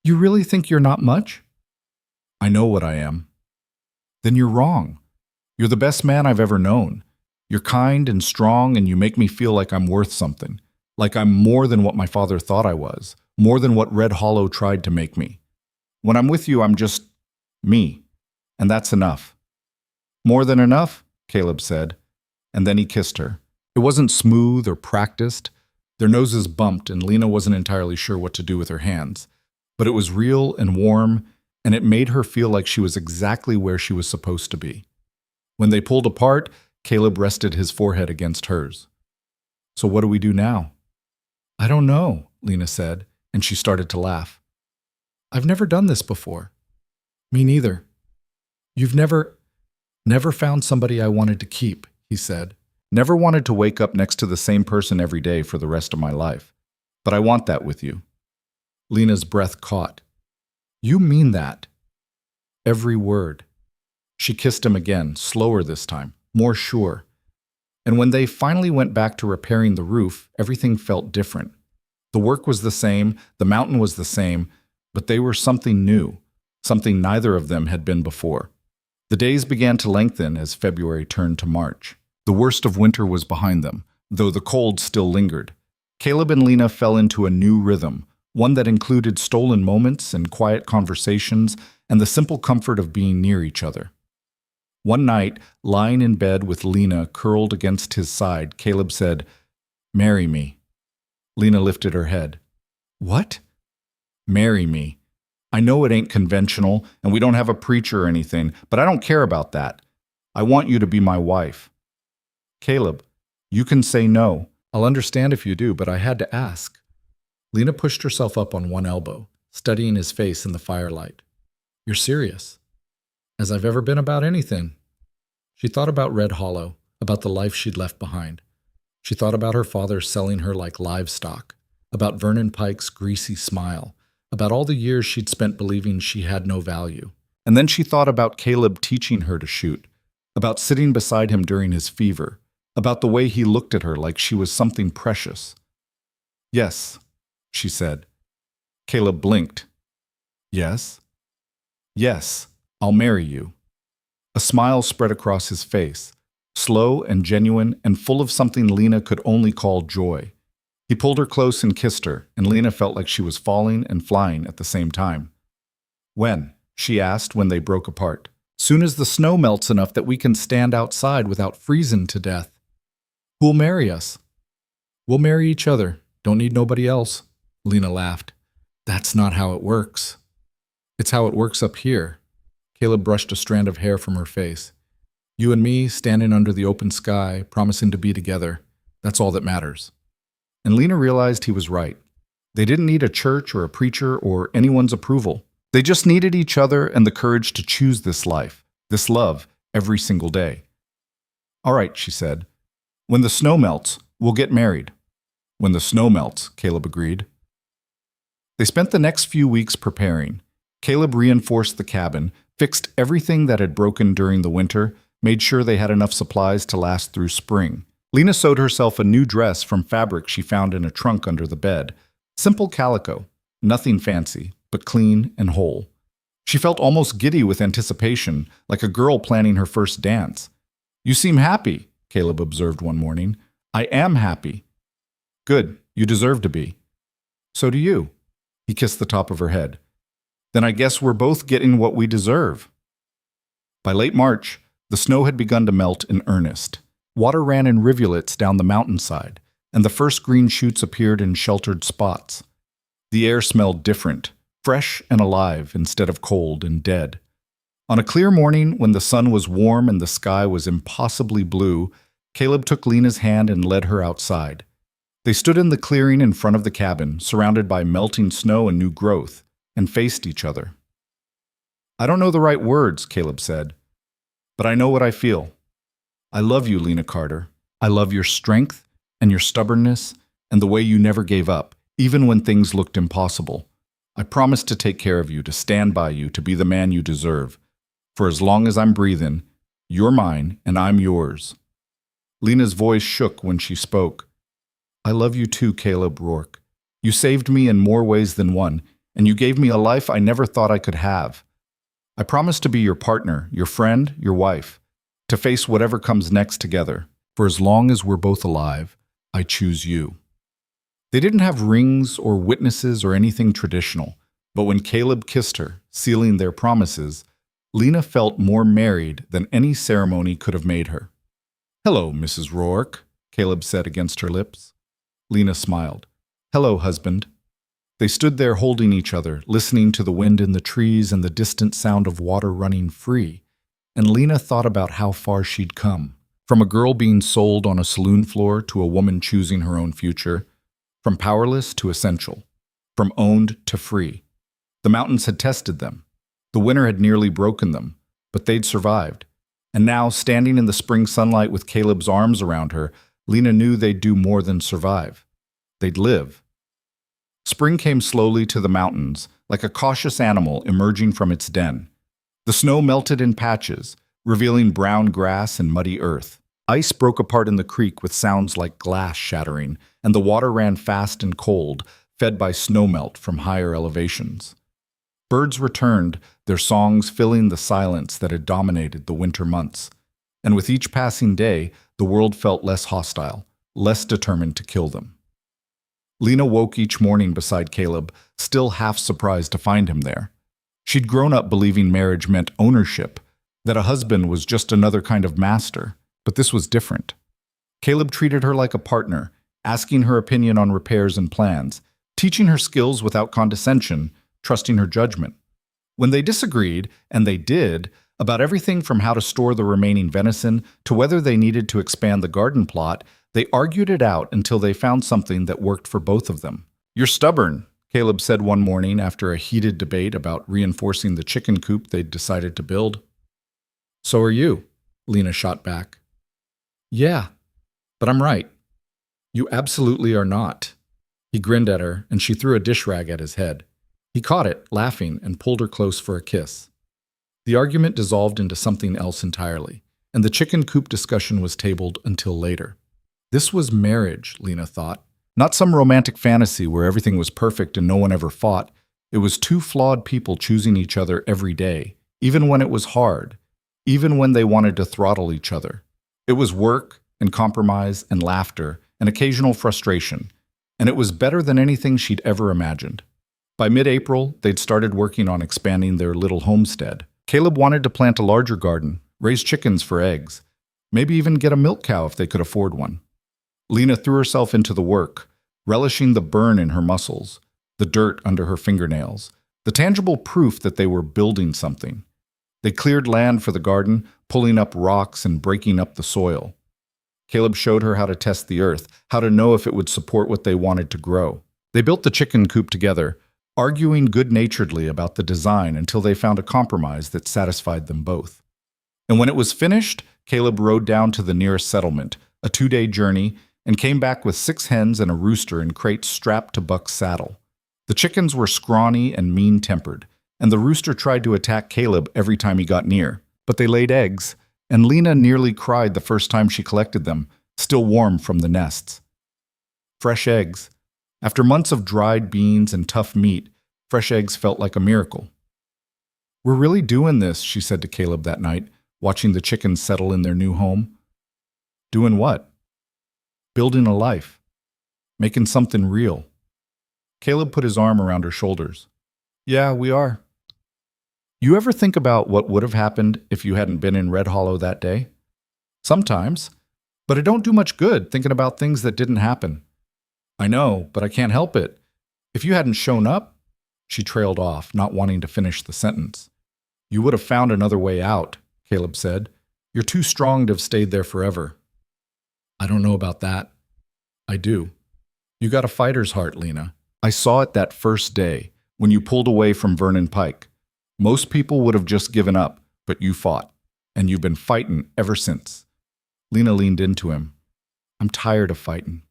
"You really think you're not much?" "I know what I am." "Then you're wrong. You're the best man I've ever known. You're kind and strong, and you make me feel like I'm worth something. Like I'm more than what my father thought I was, more than what Red Hollow tried to make me. When I'm with you, I'm just me, and that's enough." "More than enough," Caleb said, and then he kissed her. It wasn't smooth or practiced. Their noses bumped, and Lena wasn't entirely sure what to do with her hands. But it was real and warm, and it made her feel like she was exactly where she was supposed to be. When they pulled apart, Caleb rested his forehead against hers. "So what do we do now?" "I don't know," Lena said, and she started to laugh. "I've never done this before." "Me neither." "You've never found somebody I wanted to keep," he said. "Never wanted to wake up next to the same person every day for the rest of my life. But I want that with you." Lena's breath caught. "You mean that?" Every word. She kissed him again, slower this time, more sure. And when they finally went back to repairing the roof, everything felt different. The work was the same, the mountain was the same, but they were something new, something neither of them had been before. The days began to lengthen as February turned to March. The worst of winter was behind them, though the cold still lingered. Caleb and Lena fell into a new rhythm, one that included stolen moments and quiet conversations and the simple comfort of being near each other. One night, lying in bed with Lena curled against his side, Caleb said, "Marry me." Lena lifted her head. "What?" "Marry me. I know it ain't conventional, and we don't have a preacher or anything, but I don't care about that. I want you to be my wife." "Caleb, you can say no. I'll understand if you do, but I had to ask." Lena pushed herself up on one elbow, studying his face in the firelight. "You're serious?" "As I've ever been about anything." She thought about Red Hollow, about the life she'd left behind. She thought about her father selling her like livestock, about Vernon Pike's greasy smile, about all the years she'd spent believing she had no value. And then she thought about Caleb teaching her to shoot, about sitting beside him during his fever, about the way he looked at her like she was something precious. "Yes," she said. Caleb blinked. "Yes?" "Yes, I'll marry you." A smile spread across his face, slow and genuine and full of something Lena could only call joy. He pulled her close and kissed her, and Lena felt like she was falling and flying at the same time. "When?" she asked when they broke apart. "Soon as the snow melts enough that we can stand outside without freezing to death." "Who'll marry us?" "We'll marry each other. Don't need nobody else." Lena laughed. "That's not how it works." "It's how it works up here." Caleb brushed a strand of hair from her face. "You and me, standing under the open sky, promising to be together. That's all that matters." And Lena realized he was right. They didn't need a church or a preacher or anyone's approval. They just needed each other and the courage to choose this life, this love, every single day. "All right," she said. "When the snow melts, we'll get married." "When the snow melts," Caleb agreed. They spent the next few weeks preparing. Caleb reinforced the cabin, fixed everything that had broken during the winter, made sure they had enough supplies to last through spring. Lena sewed herself a new dress from fabric she found in a trunk under the bed. Simple calico, nothing fancy, but clean and whole. She felt almost giddy with anticipation, like a girl planning her first dance. "You seem happy," Caleb observed one morning. "I am happy." "Good, you deserve to be." "So do you." He kissed the top of her head. "Then I guess we're both getting what we deserve." By late March, the snow had begun to melt in earnest. Water ran in rivulets down the mountainside, and the first green shoots appeared in sheltered spots. The air smelled different, fresh and alive instead of cold and dead. On a clear morning, when the sun was warm and the sky was impossibly blue, Caleb took Lena's hand and led her outside. They stood in the clearing in front of the cabin, surrounded by melting snow and new growth, and faced each other. "I don't know the right words," Caleb said, "but I know what I feel. I love you, Lena Carter. I love your strength and your stubbornness and the way you never gave up, even when things looked impossible. I promise to take care of you, to stand by you, to be the man you deserve. For as long as I'm breathing, You're mine, and I'm yours. Lena's voice shook when she spoke. I love you too, Caleb Rourke. You saved me in more ways than one, and you gave me a life I never thought I could have. I promise to be your partner, your friend, your wife, to face whatever comes next together. For as long as we're both alive, I choose you. They didn't have rings or witnesses or anything traditional, but when Caleb kissed her, sealing their promises, Lena felt more married than any ceremony could have made her. Hello, Mrs. Rourke, Caleb said against her lips. Lena smiled. Hello, husband. They stood there holding each other, listening to the wind in the trees and the distant sound of water running free, and Lena thought about how far she'd come. From a girl being sold on a saloon floor to a woman choosing her own future, from powerless to essential, from owned to free. The mountains had tested them. The winter had nearly broken them, but they'd survived. And now, standing in the spring sunlight with Caleb's arms around her, Lena knew they'd do more than survive. They'd live. Spring came slowly to the mountains, like a cautious animal emerging from its den. The snow melted in patches, revealing brown grass and muddy earth. Ice broke apart in the creek with sounds like glass shattering, and the water ran fast and cold, fed by snowmelt from higher elevations. Birds returned, their songs filling the silence that had dominated the winter months. And with each passing day, the world felt less hostile, less determined to kill them. Lena woke each morning beside Caleb, still half surprised to find him there. She'd grown up believing marriage meant ownership, that a husband was just another kind of master, but this was different. Caleb treated her like a partner, asking her opinion on repairs and plans, teaching her skills without condescension, trusting her judgment. When they disagreed, and they did, about everything from how to store the remaining venison to whether they needed to expand the garden plot, they argued it out until they found something that worked for both of them. You're stubborn, Caleb said one morning after a heated debate about reinforcing the chicken coop they'd decided to build. So are you, Lena shot back. Yeah, but I'm right. You absolutely are not. He grinned at her, and she threw a dish rag at his head. He caught it, laughing, and pulled her close for a kiss. The argument dissolved into something else entirely, and the chicken coop discussion was tabled until later. This was marriage, Lena thought. Not some romantic fantasy where everything was perfect and no one ever fought. It was two flawed people choosing each other every day, even when it was hard, even when they wanted to throttle each other. It was work and compromise and laughter and occasional frustration, and it was better than anything she'd ever imagined. By mid-April, they'd started working on expanding their little homestead. Caleb wanted to plant a larger garden, raise chickens for eggs, maybe even get a milk cow if they could afford one. Lena threw herself into the work, relishing the burn in her muscles, the dirt under her fingernails, the tangible proof that they were building something. They cleared land for the garden, pulling up rocks and breaking up the soil. Caleb showed her how to test the earth, how to know if it would support what they wanted to grow. They built the chicken coop together, arguing good-naturedly about the design until they found a compromise that satisfied them both. And when it was finished, Caleb rode down to the nearest settlement, a 2-day journey, and came back with 6 hens and a rooster in crates strapped to Buck's saddle. The chickens were scrawny and mean-tempered, and the rooster tried to attack Caleb every time he got near. But they laid eggs, and Lena nearly cried the first time she collected them, still warm from the nests. Fresh eggs. After months of dried beans and tough meat, fresh eggs felt like a miracle. We're really doing this, she said to Caleb that night, watching the chickens settle in their new home. Doing what? Building a life. Making something real. Caleb put his arm around her shoulders. Yeah, we are. You ever think about what would have happened if you hadn't been in Red Hollow that day? Sometimes. But it don't do much good thinking about things that didn't happen. I know, but I can't help it. If you hadn't shown up, she trailed off, not wanting to finish the sentence. You would have found another way out, Caleb said. You're too strong to have stayed there forever. I don't know about that. I do. You got a fighter's heart, Lena. I saw it that first day, when you pulled away from Vernon Pike. Most people would have just given up, but you fought, and you've been fighting ever since. Lena leaned into him. I'm tired of fighting.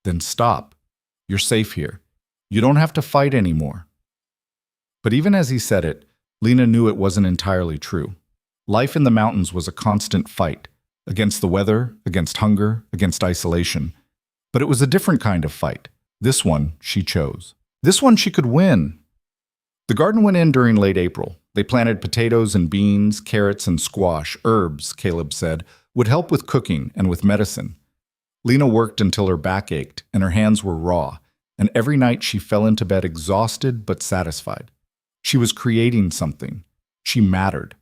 Then stop. You're safe here. You don't have to fight anymore. But even as he said it, Lena knew it wasn't entirely true. Life in the mountains was a constant fight, against the weather, against hunger, against isolation. But it was a different kind of fight. This one she chose. This one she could win. The garden went in during late April. They planted potatoes and beans, carrots and squash. Herbs, Caleb said, would help with cooking and with medicine. Lena worked until her back ached and her hands were raw, and every night she fell into bed exhausted but satisfied. She was creating something. She mattered.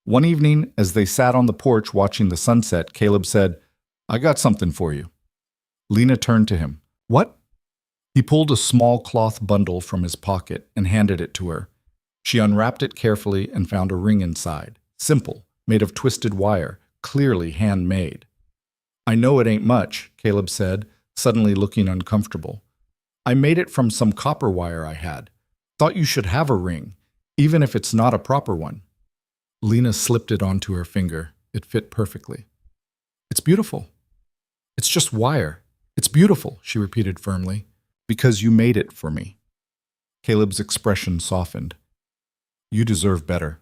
One evening, as they sat on the porch watching the sunset, Caleb said, "I got something for you." Lena turned to him. "What?" He pulled a small cloth bundle from his pocket and handed it to her. She unwrapped it carefully and found a ring inside. Simple, made of twisted wire, clearly handmade. "I know it ain't much," Caleb said, suddenly looking uncomfortable. "I made it from some copper wire I had. Thought you should have a ring, even if it's not a proper one." Lena slipped it onto her finger. It fit perfectly. "It's beautiful." "It's just wire. It's beautiful," she repeated firmly. "Because you made it for me." Caleb's expression softened. "You deserve better."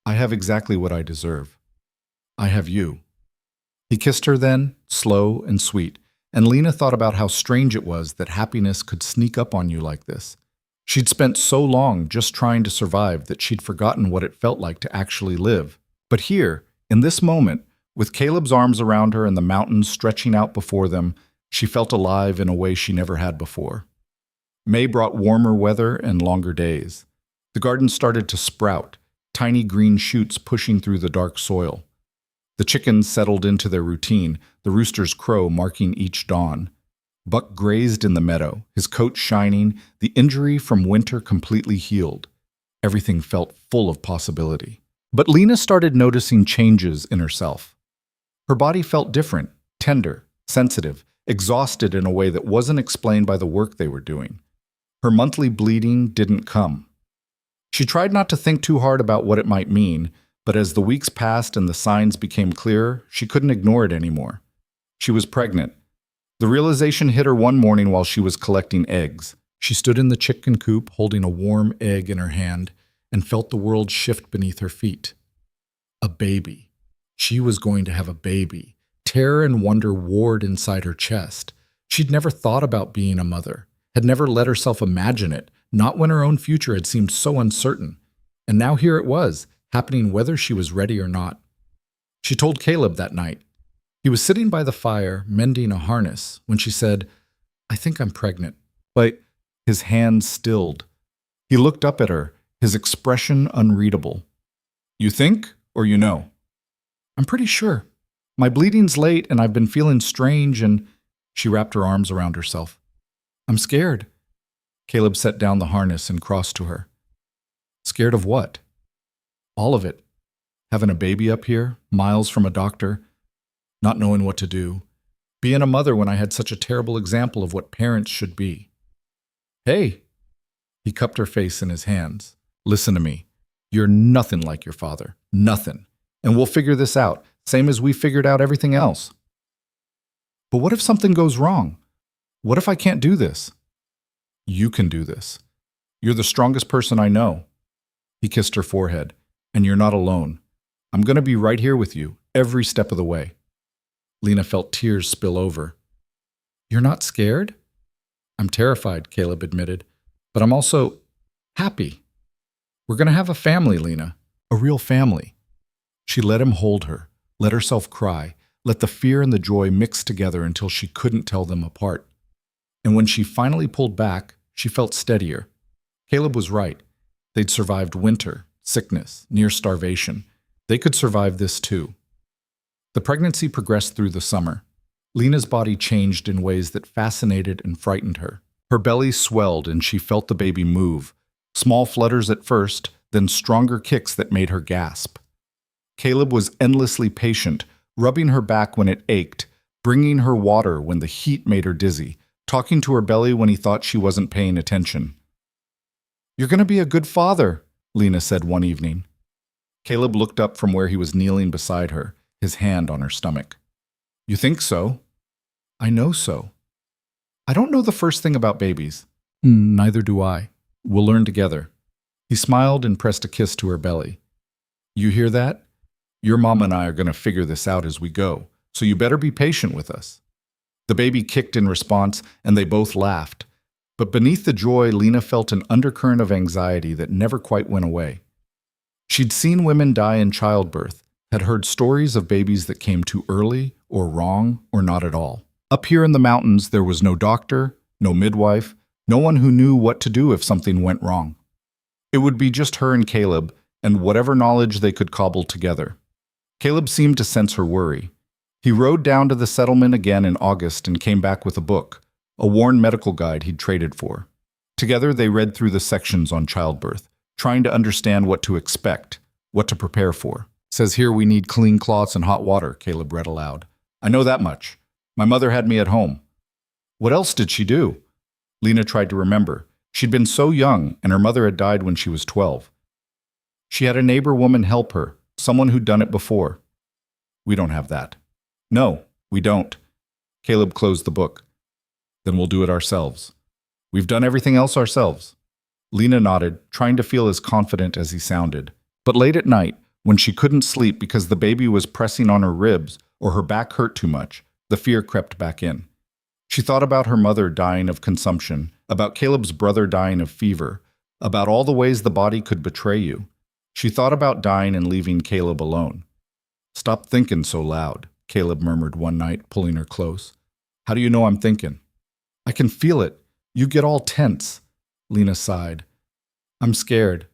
"I have exactly what I deserve. I have you." He kissed her then, slow and sweet, and Lena thought about how strange it was that happiness could sneak up on you like this. She'd spent so long just trying to survive that she'd forgotten what it felt like to actually live. But here, in this moment, with Caleb's arms around her and the mountains stretching out before them, she felt alive in a way she never had before. May brought warmer weather and longer days. The garden started to sprout, tiny green shoots pushing through the dark soil. The chickens settled into their routine, the rooster's crow marking each dawn. Buck grazed in the meadow, his coat shining, the injury from winter completely healed. Everything felt full of possibility. But Lena started noticing changes in herself. Her body felt different, tender, sensitive, exhausted in a way that wasn't explained by the work they were doing. Her monthly bleeding didn't come. She tried not to think too hard about what it might mean, but as the weeks passed and the signs became clearer, she couldn't ignore it anymore. She was pregnant. The realization hit her one morning while she was collecting eggs. She stood in the chicken coop holding a warm egg in her hand and felt the world shift beneath her feet. A baby. She was going to have a baby. Terror and wonder warred inside her chest. She'd never thought about being a mother, had never let herself imagine it, not when her own future had seemed so uncertain. And now here it was, happening whether she was ready or not. She told Caleb that night. He was sitting by the fire, mending a harness, when she said, "I think I'm pregnant." But his hands stilled. He looked up at her, his expression unreadable. "You think, or you know?" "I'm pretty sure. My bleeding's late, and I've been feeling strange, and—" She wrapped her arms around herself. "I'm scared." Caleb set down the harness and crossed to her. "Scared of what?" "All of it. Having a baby up here, miles from a doctor, not knowing what to do. Being a mother when I had such a terrible example of what parents should be." "Hey!" He cupped her face in his hands. "Listen to me. You're nothing like your father. Nothing. And we'll figure this out, same as we figured out everything else." "But what if something goes wrong? What if I can't do this?" "You can do this. You're the strongest person I know." He kissed her forehead. "And you're not alone. I'm going to be right here with you, every step of the way." Lena felt tears spill over. "You're not scared?" "I'm terrified," Caleb admitted. "But I'm also happy. We're going to have a family, Lena. A real family." She let him hold her, let herself cry, let the fear and the joy mix together until she couldn't tell them apart. And when she finally pulled back, she felt steadier. Caleb was right. They'd survived winter, sickness, near starvation. They could survive this too. The pregnancy progressed through the summer. Lena's body changed in ways that fascinated and frightened her. Her belly swelled and she felt the baby move. Small flutters at first, then stronger kicks that made her gasp. Caleb was endlessly patient, rubbing her back when it ached, bringing her water when the heat made her dizzy, talking to her belly when he thought she wasn't paying attention. "You're going to be a good father," Lena said one evening. Caleb looked up from where he was kneeling beside her, his hand on her stomach. "You think so?" "I know so. I don't know the first thing about babies." "Neither do I. We'll learn together." He smiled and pressed a kiss to her belly. You hear that? Your mom and I are going to figure this out as we go, so you better be patient with us." The baby kicked in response, and they both laughed. But beneath the joy, Lena felt an undercurrent of anxiety that never quite went away. She'd seen women die in childbirth, had heard stories of babies that came too early, or wrong, or not at all. Up here in the mountains, there was no doctor, no midwife, no one who knew what to do if something went wrong. It would be just her and Caleb, and whatever knowledge they could cobble together. Caleb seemed to sense her worry. He rode down to the settlement again in August and came back with a book, a worn medical guide he'd traded for. Together they read through the sections on childbirth, trying to understand what to expect, what to prepare for. "Says here we need clean cloths and hot water," Caleb read aloud. "I know that much. My mother had me at home." "What else did she do?" Lena tried to remember. She'd been so young, and her mother had died when she was 12. She had a neighbor woman help her, someone who'd done it before. "We don't have that." "No, we don't." Caleb closed the book. "Then we'll do it ourselves. We've done everything else ourselves." Lena nodded, trying to feel as confident as he sounded. But late at night, when she couldn't sleep because the baby was pressing on her ribs or her back hurt too much, the fear crept back in. She thought about her mother dying of consumption, about Caleb's brother dying of fever, about all the ways the body could betray you. She thought about dying and leaving Caleb alone. "Stop thinking so loud," Caleb murmured one night, pulling her close. "How do you know I'm thinking?" "I can feel it. You get all tense." Lena sighed. "I'm scared."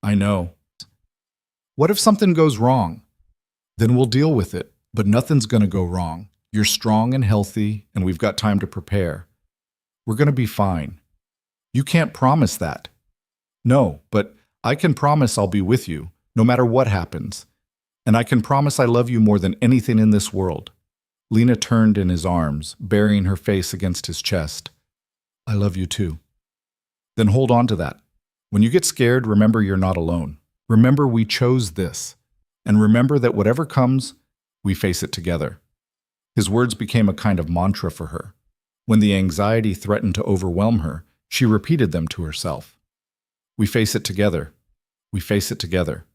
"I know." "What if something goes wrong?" "Then we'll deal with it, but nothing's going to go wrong. You're strong and healthy, and we've got time to prepare. We're going to be fine." "You can't promise that." "No, but I can promise I'll be with you, no matter what happens. And I can promise I love you more than anything in this world." Lena turned in his arms, burying her face against his chest. "I love you too." "Then hold on to that. When you get scared, remember you're not alone. Remember we chose this. And remember that whatever comes, we face it together." His words became a kind of mantra for her. When the anxiety threatened to overwhelm her, she repeated them to herself. "We face it together. We face it together."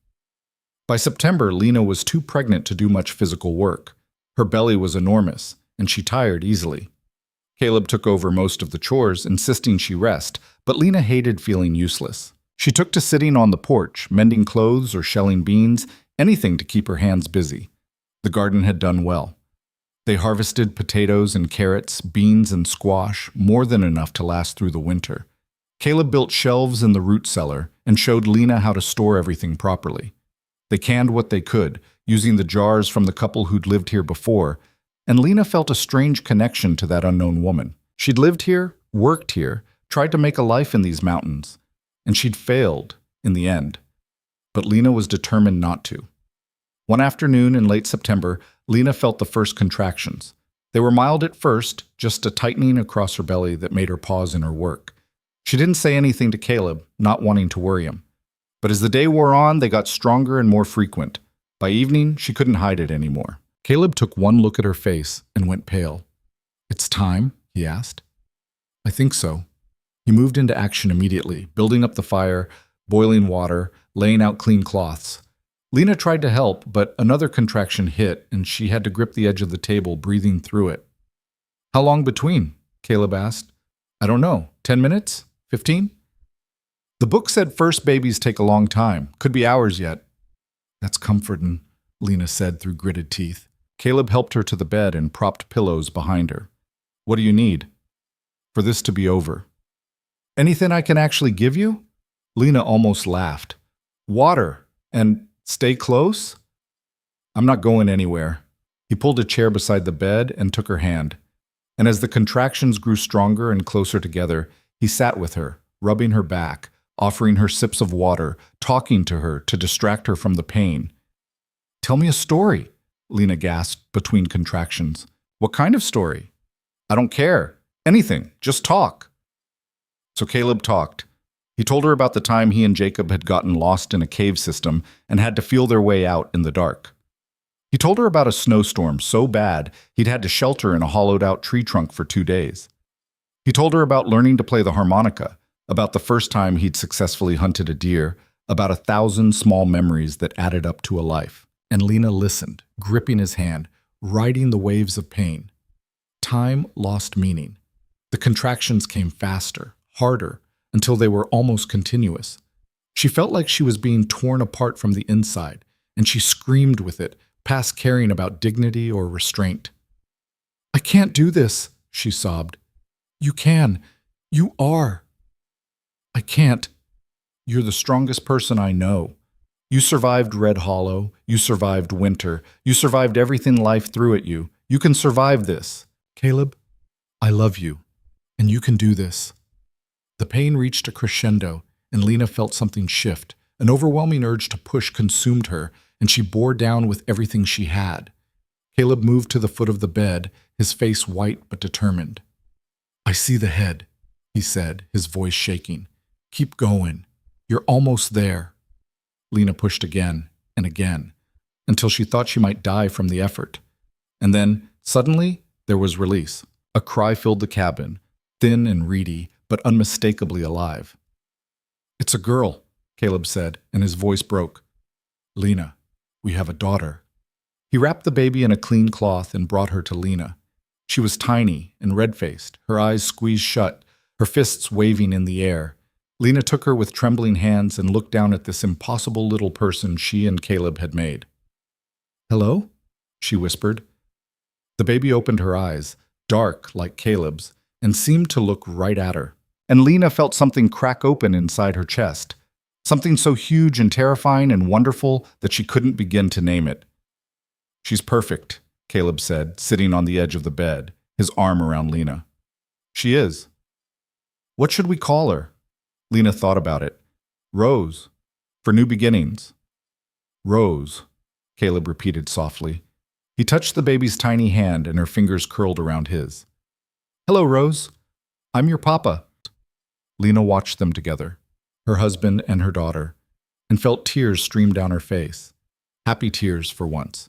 By September, Lena was too pregnant to do much physical work. Her belly was enormous, and she tired easily. Caleb took over most of the chores, insisting she rest, but Lena hated feeling useless. She took to sitting on the porch, mending clothes or shelling beans, anything to keep her hands busy. The garden had done well. They harvested potatoes and carrots, beans and squash, more than enough to last through the winter. Caleb built shelves in the root cellar and showed Lena how to store everything properly. They canned what they could, using the jars from the couple who'd lived here before, and Lena felt a strange connection to that unknown woman. She'd lived here, worked here, tried to make a life in these mountains, and she'd failed in the end. But Lena was determined not to. One afternoon in late September, Lena felt the first contractions. They were mild at first, just a tightening across her belly that made her pause in her work. She didn't say anything to Caleb, not wanting to worry him. But as the day wore on, they got stronger and more frequent. By evening, she couldn't hide it anymore. Caleb took one look at her face and went pale. "It's time?" he asked. "I think so." He moved into action immediately, building up the fire, boiling water, laying out clean cloths. Lena tried to help, but another contraction hit, and she had to grip the edge of the table, breathing through it. "How long between?" Caleb asked. "I don't know. 10 minutes? 15? "The book said first babies take a long time. Could be hours yet." "That's comforting," Lena said through gritted teeth. Caleb helped her to the bed and propped pillows behind her. "What do you need?" "For this to be over." "Anything I can actually give you?" Lena almost laughed. "Water. And stay close?" "I'm not going anywhere." He pulled a chair beside the bed and took her hand. And as the contractions grew stronger and closer together, he sat with her, rubbing her back, offering her sips of water, talking to her to distract her from the pain. "Tell me a story," Lena gasped between contractions. "What kind of story?" "I don't care. Anything. Just talk." So Caleb talked. He told her about the time he and Jacob had gotten lost in a cave system and had to feel their way out in the dark. He told her about a snowstorm so bad he'd had to shelter in a hollowed-out tree trunk for 2 days. He told her about learning to play the harmonica, about the first time he'd successfully hunted a deer, about 1,000 small memories that added up to a life. And Lena listened, gripping his hand, riding the waves of pain. Time lost meaning. The contractions came faster, harder, until they were almost continuous. She felt like she was being torn apart from the inside, and she screamed with it, past caring about dignity or restraint. "I can't do this," she sobbed. "You can. You are." "I can't. You're the strongest person I know. You survived Red Hollow. You survived winter. You survived everything life threw at you. You can survive this. Caleb, I love you, and you can do this." The pain reached a crescendo, and Lena felt something shift. An overwhelming urge to push consumed her, and she bore down with everything she had. Caleb moved to the foot of the bed, his face white but determined. "I see the head," he said, his voice shaking. "Keep going. You're almost there." Lena pushed again and again, until she thought she might die from the effort. And then, suddenly, there was release. A cry filled the cabin, thin and reedy, but unmistakably alive. "It's a girl," Caleb said, and his voice broke. "Lena, we have a daughter." He wrapped the baby in a clean cloth and brought her to Lena. She was tiny and red-faced, her eyes squeezed shut, her fists waving in the air. Lena took her with trembling hands and looked down at this impossible little person she and Caleb had made. "Hello?" she whispered. The baby opened her eyes, dark like Caleb's, and seemed to look right at her. And Lena felt something crack open inside her chest, something so huge and terrifying and wonderful that she couldn't begin to name it. "She's perfect," Caleb said, sitting on the edge of the bed, his arm around Lena. "She is. What should we call her?" Lena thought about it. "Rose, for new beginnings." "Rose," Caleb repeated softly. He touched the baby's tiny hand, and her fingers curled around his. "Hello, Rose. I'm your papa." Lena watched them together, her husband and her daughter, and felt tears stream down her face. Happy tears for once.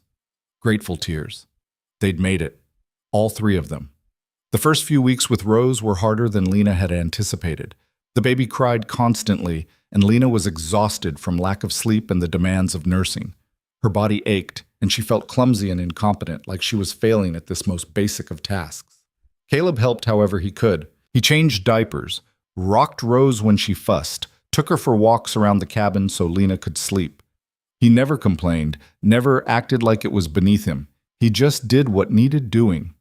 Grateful tears. They'd made it. All three of them. The first few weeks with Rose were harder than Lena had anticipated. The baby cried constantly, and Lena was exhausted from lack of sleep and the demands of nursing. Her body ached, and she felt clumsy and incompetent, like she was failing at this most basic of tasks. Caleb helped however he could. He changed diapers, rocked Rose when she fussed, took her for walks around the cabin so Lena could sleep. He never complained, never acted like it was beneath him. He just did what needed doing.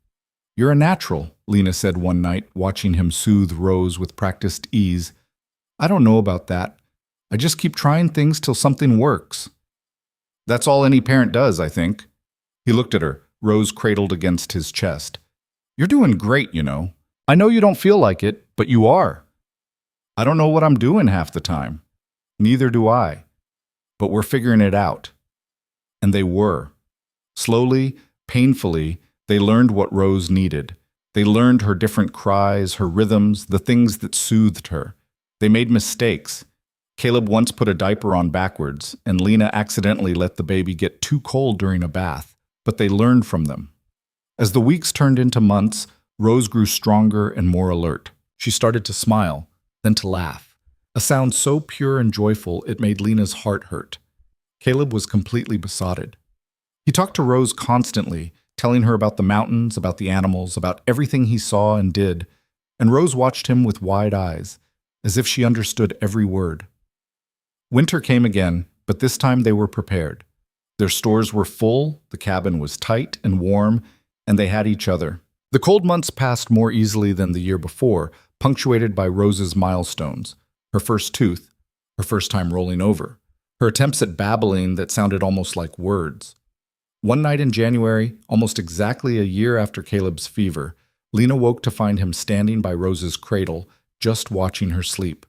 "You're a natural," Lena said one night, watching him soothe Rose with practiced ease. "I don't know about that. I just keep trying things till something works." "That's all any parent does, I think." He looked at her, Rose cradled against his chest. "You're doing great, you know. I know you don't feel like it, but you are." "I don't know what I'm doing half the time." "Neither do I. But we're figuring it out." And they were. Slowly, painfully, they learned what Rose needed. They learned her different cries, her rhythms, the things that soothed her. They made mistakes. Caleb once put a diaper on backwards, and Lena accidentally let the baby get too cold during a bath, but they learned from them. As the weeks turned into months, Rose grew stronger and more alert. She started to smile, then to laugh, a sound so pure and joyful it made Lena's heart hurt. Caleb was completely besotted. He talked to Rose constantly, telling her about the mountains, about the animals, about everything he saw and did, and Rose watched him with wide eyes, as if she understood every word. Winter came again, but this time they were prepared. Their stores were full, the cabin was tight and warm, and they had each other. The cold months passed more easily than the year before, punctuated by Rose's milestones, her first tooth, her first time rolling over, her attempts at babbling that sounded almost like words. One night in January, almost exactly a year after Caleb's fever, Lena woke to find him standing by Rose's cradle, just watching her sleep.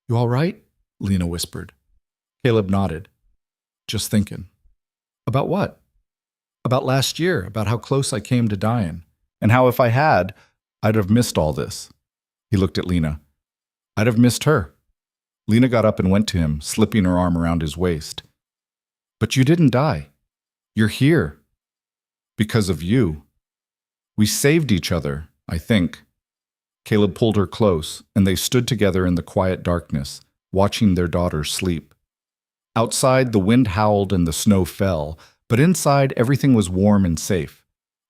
"You all right?" Lena whispered. Caleb nodded. "Just thinking." "About what?" "About last year, about how close I came to dying, and how if I had, I'd have missed all this." He looked at Lena. "I'd have missed her." Lena got up and went to him, slipping her arm around his waist. "But you didn't die. You're here. Because of you. We saved each other, I think." Caleb pulled her close, and they stood together in the quiet darkness, watching their daughter sleep. Outside, the wind howled and the snow fell, but inside, everything was warm and safe.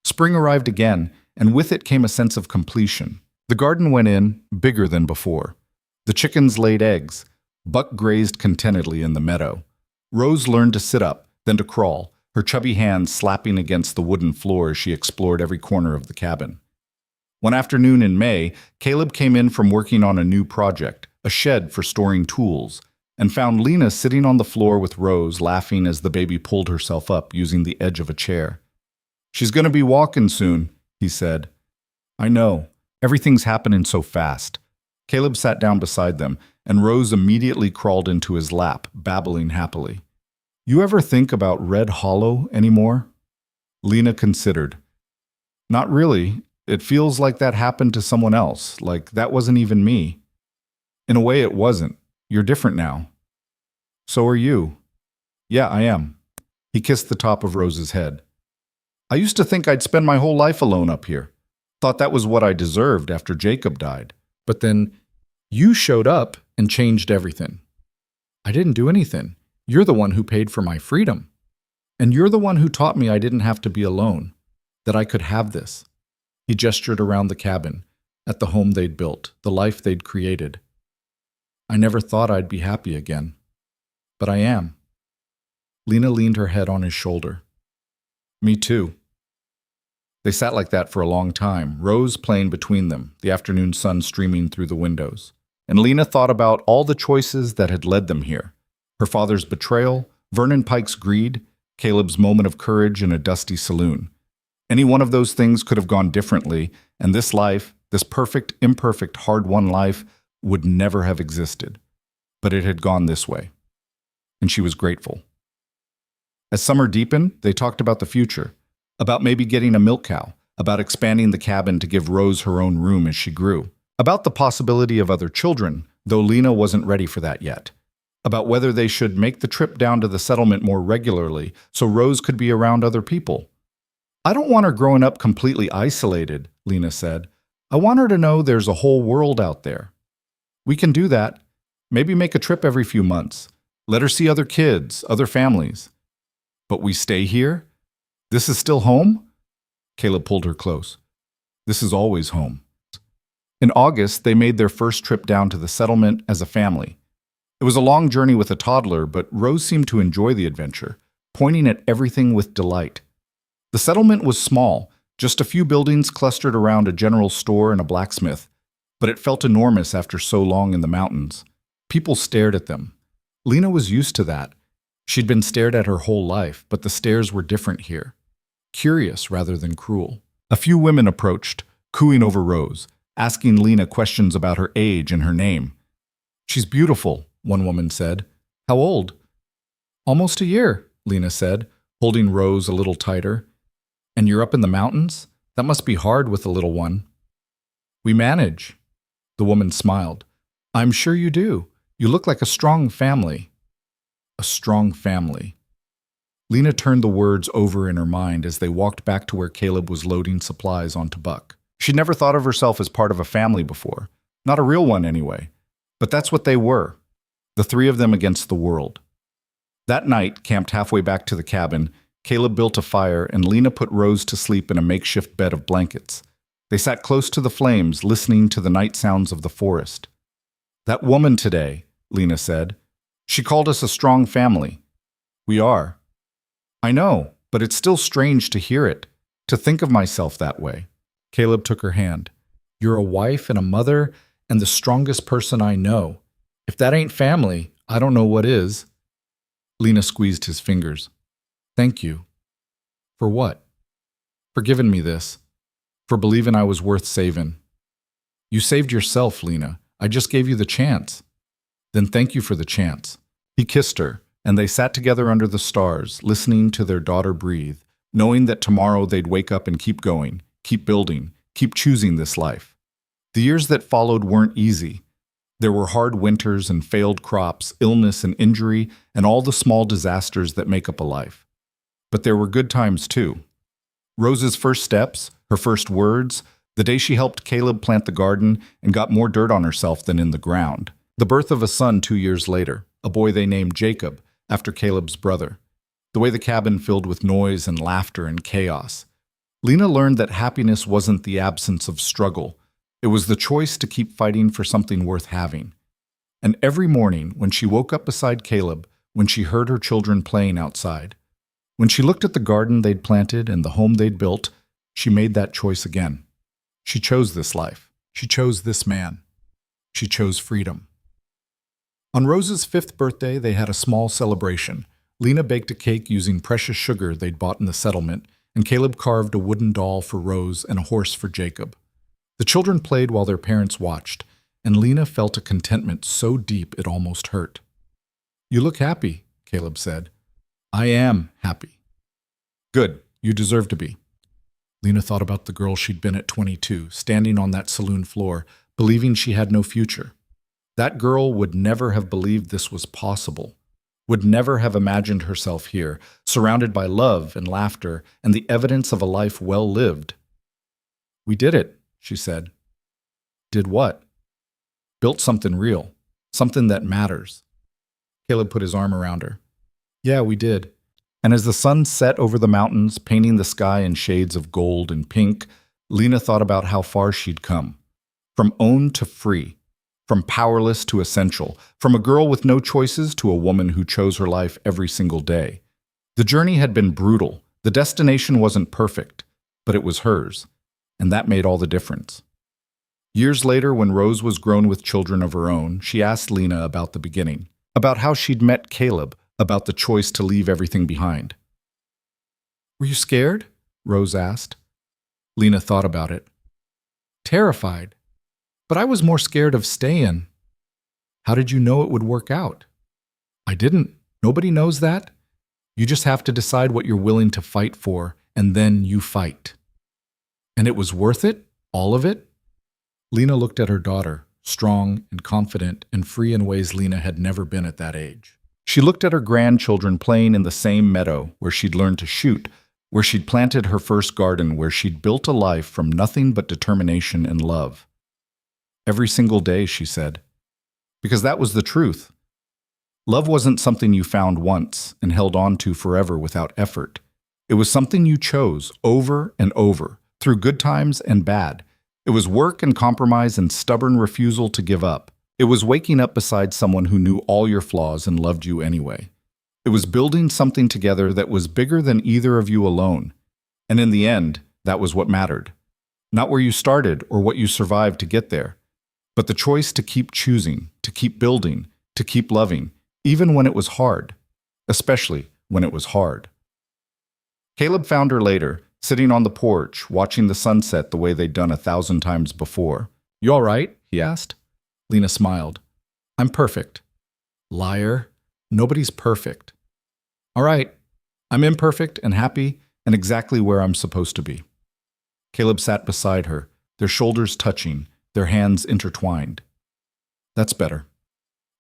Spring arrived again, and with it came a sense of completion. The garden went in, bigger than before. The chickens laid eggs. Buck grazed contentedly in the meadow. Rose learned to sit up, then to crawl, her chubby hands slapping against the wooden floor as she explored every corner of the cabin. One afternoon in May, Caleb came in from working on a new project, a shed for storing tools, and found Lena sitting on the floor with Rose, laughing as the baby pulled herself up using the edge of a chair. "She's going to be walking soon," he said. "I know. Everything's happening so fast." Caleb sat down beside them, and Rose immediately crawled into his lap, babbling happily. "You ever think about Red Hollow anymore?" Lena considered. "Not really. It feels like that happened to someone else, like that wasn't even me." "In a way it wasn't. You're different now." "So are you." "Yeah, I am." He kissed the top of Rose's head. "I used to think I'd spend my whole life alone up here. Thought that was what I deserved after Jacob died. But then you showed up and changed everything." "I didn't do anything. You're the one who paid for my freedom. And you're the one who taught me I didn't have to be alone, that I could have this." He gestured around the cabin, at the home they'd built, the life they'd created. "I never thought I'd be happy again. But I am." Lena leaned her head on his shoulder. "Me too." They sat like that for a long time, Rose playing between them, the afternoon sun streaming through the windows. And Lena thought about all the choices that had led them here. Her father's betrayal, Vernon Pike's greed, Caleb's moment of courage in a dusty saloon. Any one of those things could have gone differently, and this life, this perfect, imperfect, hard-won life, would never have existed. But it had gone this way. And she was grateful. As summer deepened, they talked about the future, about maybe getting a milk cow, about expanding the cabin to give Rose her own room as she grew, about the possibility of other children, though Lena wasn't ready for that yet, about whether they should make the trip down to the settlement more regularly so Rose could be around other people. "I don't want her growing up completely isolated," Lena said. "I want her to know there's a whole world out there. We can do that. Maybe make a trip every few months. Let her see other kids, other families." "But we stay here? This is still home?" Caleb pulled her close. "This is always home." In August, they made their first trip down to the settlement as a family. It was a long journey with a toddler, but Rose seemed to enjoy the adventure, pointing at everything with delight. The settlement was small, just a few buildings clustered around a general store and a blacksmith, but it felt enormous after so long in the mountains. People stared at them. Lena was used to that. She'd been stared at her whole life, but the stares were different here. Curious rather than cruel. A few women approached, cooing over Rose, asking Lena questions about her age and her name. "She's beautiful," one woman said. "How old?" "Almost a year," Lena said, holding Rose a little tighter. "And you're up in the mountains? That must be hard with a little one." "We manage." The woman smiled. "I'm sure you do. You look like a strong family." A strong family. Lena turned the words over in her mind as they walked back to where Caleb was loading supplies onto Buck. She'd never thought of herself as part of a family before. Not a real one, anyway. But that's what they were. The three of them against the world. That night, camped halfway back to the cabin, Caleb built a fire and Lena put Rose to sleep in a makeshift bed of blankets. They sat close to the flames, listening to the night sounds of the forest. "That woman today," Lena said. "She called us a strong family." "We are." "I know, but it's still strange to hear it, to think of myself that way." Caleb took her hand. "You're a wife and a mother and the strongest person I know. If that ain't family, I don't know what is." Lena squeezed his fingers. "Thank you." "For what?" "For giving me this. For believing I was worth saving." "You saved yourself, Lena. I just gave you the chance." "Then thank you for the chance." He kissed her, and they sat together under the stars, listening to their daughter breathe, knowing that tomorrow they'd wake up and keep going, keep building, keep choosing this life. The years that followed weren't easy. There were hard winters and failed crops, illness and injury, and all the small disasters that make up a life. But there were good times too. Rose's first steps, her first words, the day she helped Caleb plant the garden and got more dirt on herself than in the ground. The birth of a son 2 years later, a boy they named Jacob, after Caleb's brother, the way the cabin filled with noise and laughter and chaos. Lena learned that happiness wasn't the absence of struggle. It was the choice to keep fighting for something worth having. And every morning, when she woke up beside Caleb, when she heard her children playing outside, when she looked at the garden they'd planted and the home they'd built, she made that choice again. She chose this life. She chose this man. She chose freedom. On Rose's 5th birthday, they had a small celebration. Lena baked a cake using precious sugar they'd bought in the settlement, and Caleb carved a wooden doll for Rose and a horse for Jacob. The children played while their parents watched, and Lena felt a contentment so deep it almost hurt. "You look happy," Caleb said. "I am happy." "Good, you deserve to be." Lena thought about the girl she'd been at 22, standing on that saloon floor, believing she had no future. That girl would never have believed this was possible, would never have imagined herself here, surrounded by love and laughter and the evidence of a life well lived. "We did it," she said. "Did what?" "Built something real, something that matters." Caleb put his arm around her. "Yeah, we did." And as the sun set over the mountains, painting the sky in shades of gold and pink, Lena thought about how far she'd come. From owned to free, from powerless to essential, from a girl with no choices to a woman who chose her life every single day. The journey had been brutal. The destination wasn't perfect, but it was hers, and that made all the difference. Years later, when Rose was grown with children of her own, she asked Lena about the beginning, about how she'd met Caleb, about the choice to leave everything behind. "Were you scared?" Rose asked. Lena thought about it. "Terrified. But I was more scared of staying." "How did you know it would work out?" "I didn't. Nobody knows that. You just have to decide what you're willing to fight for, and then you fight." "And it was worth it? All of it?" Lena looked at her daughter, strong and confident and free in ways Lena had never been at that age. She looked at her grandchildren playing in the same meadow where she'd learned to shoot, where she'd planted her first garden, where she'd built a life from nothing but determination and love. "Every single day," she said. Because that was the truth. Love wasn't something you found once and held on to forever without effort. It was something you chose over and over, through good times and bad. It was work and compromise and stubborn refusal to give up. It was waking up beside someone who knew all your flaws and loved you anyway. It was building something together that was bigger than either of you alone. And in the end, that was what mattered. Not where you started or what you survived to get there, but the choice to keep choosing, to keep building, to keep loving, even when it was hard, especially when it was hard. Caleb found her later, sitting on the porch, watching the sunset the way they'd done 1,000 times before. "You all right?" he asked. Lena smiled. "I'm perfect." "Liar. Nobody's perfect." "All right. I'm imperfect and happy and exactly where I'm supposed to be." Caleb sat beside her, their shoulders touching, their hands intertwined. "That's better."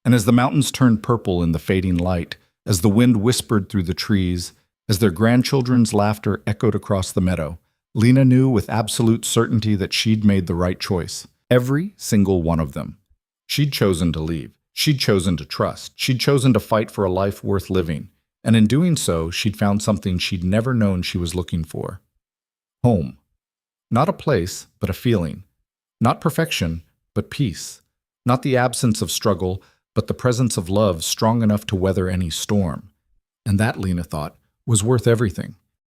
And as the mountains turned purple in the fading light, as the wind whispered through the trees, as their grandchildren's laughter echoed across the meadow, Lena knew with absolute certainty that she'd made the right choice. Every single one of them. She'd chosen to leave. She'd chosen to trust. She'd chosen to fight for a life worth living. And in doing so, she'd found something she'd never known she was looking for. Home. Not a place, but a feeling. Not perfection, but peace. Not the absence of struggle, but the presence of love strong enough to weather any storm. And that, Lena thought, was worth everything.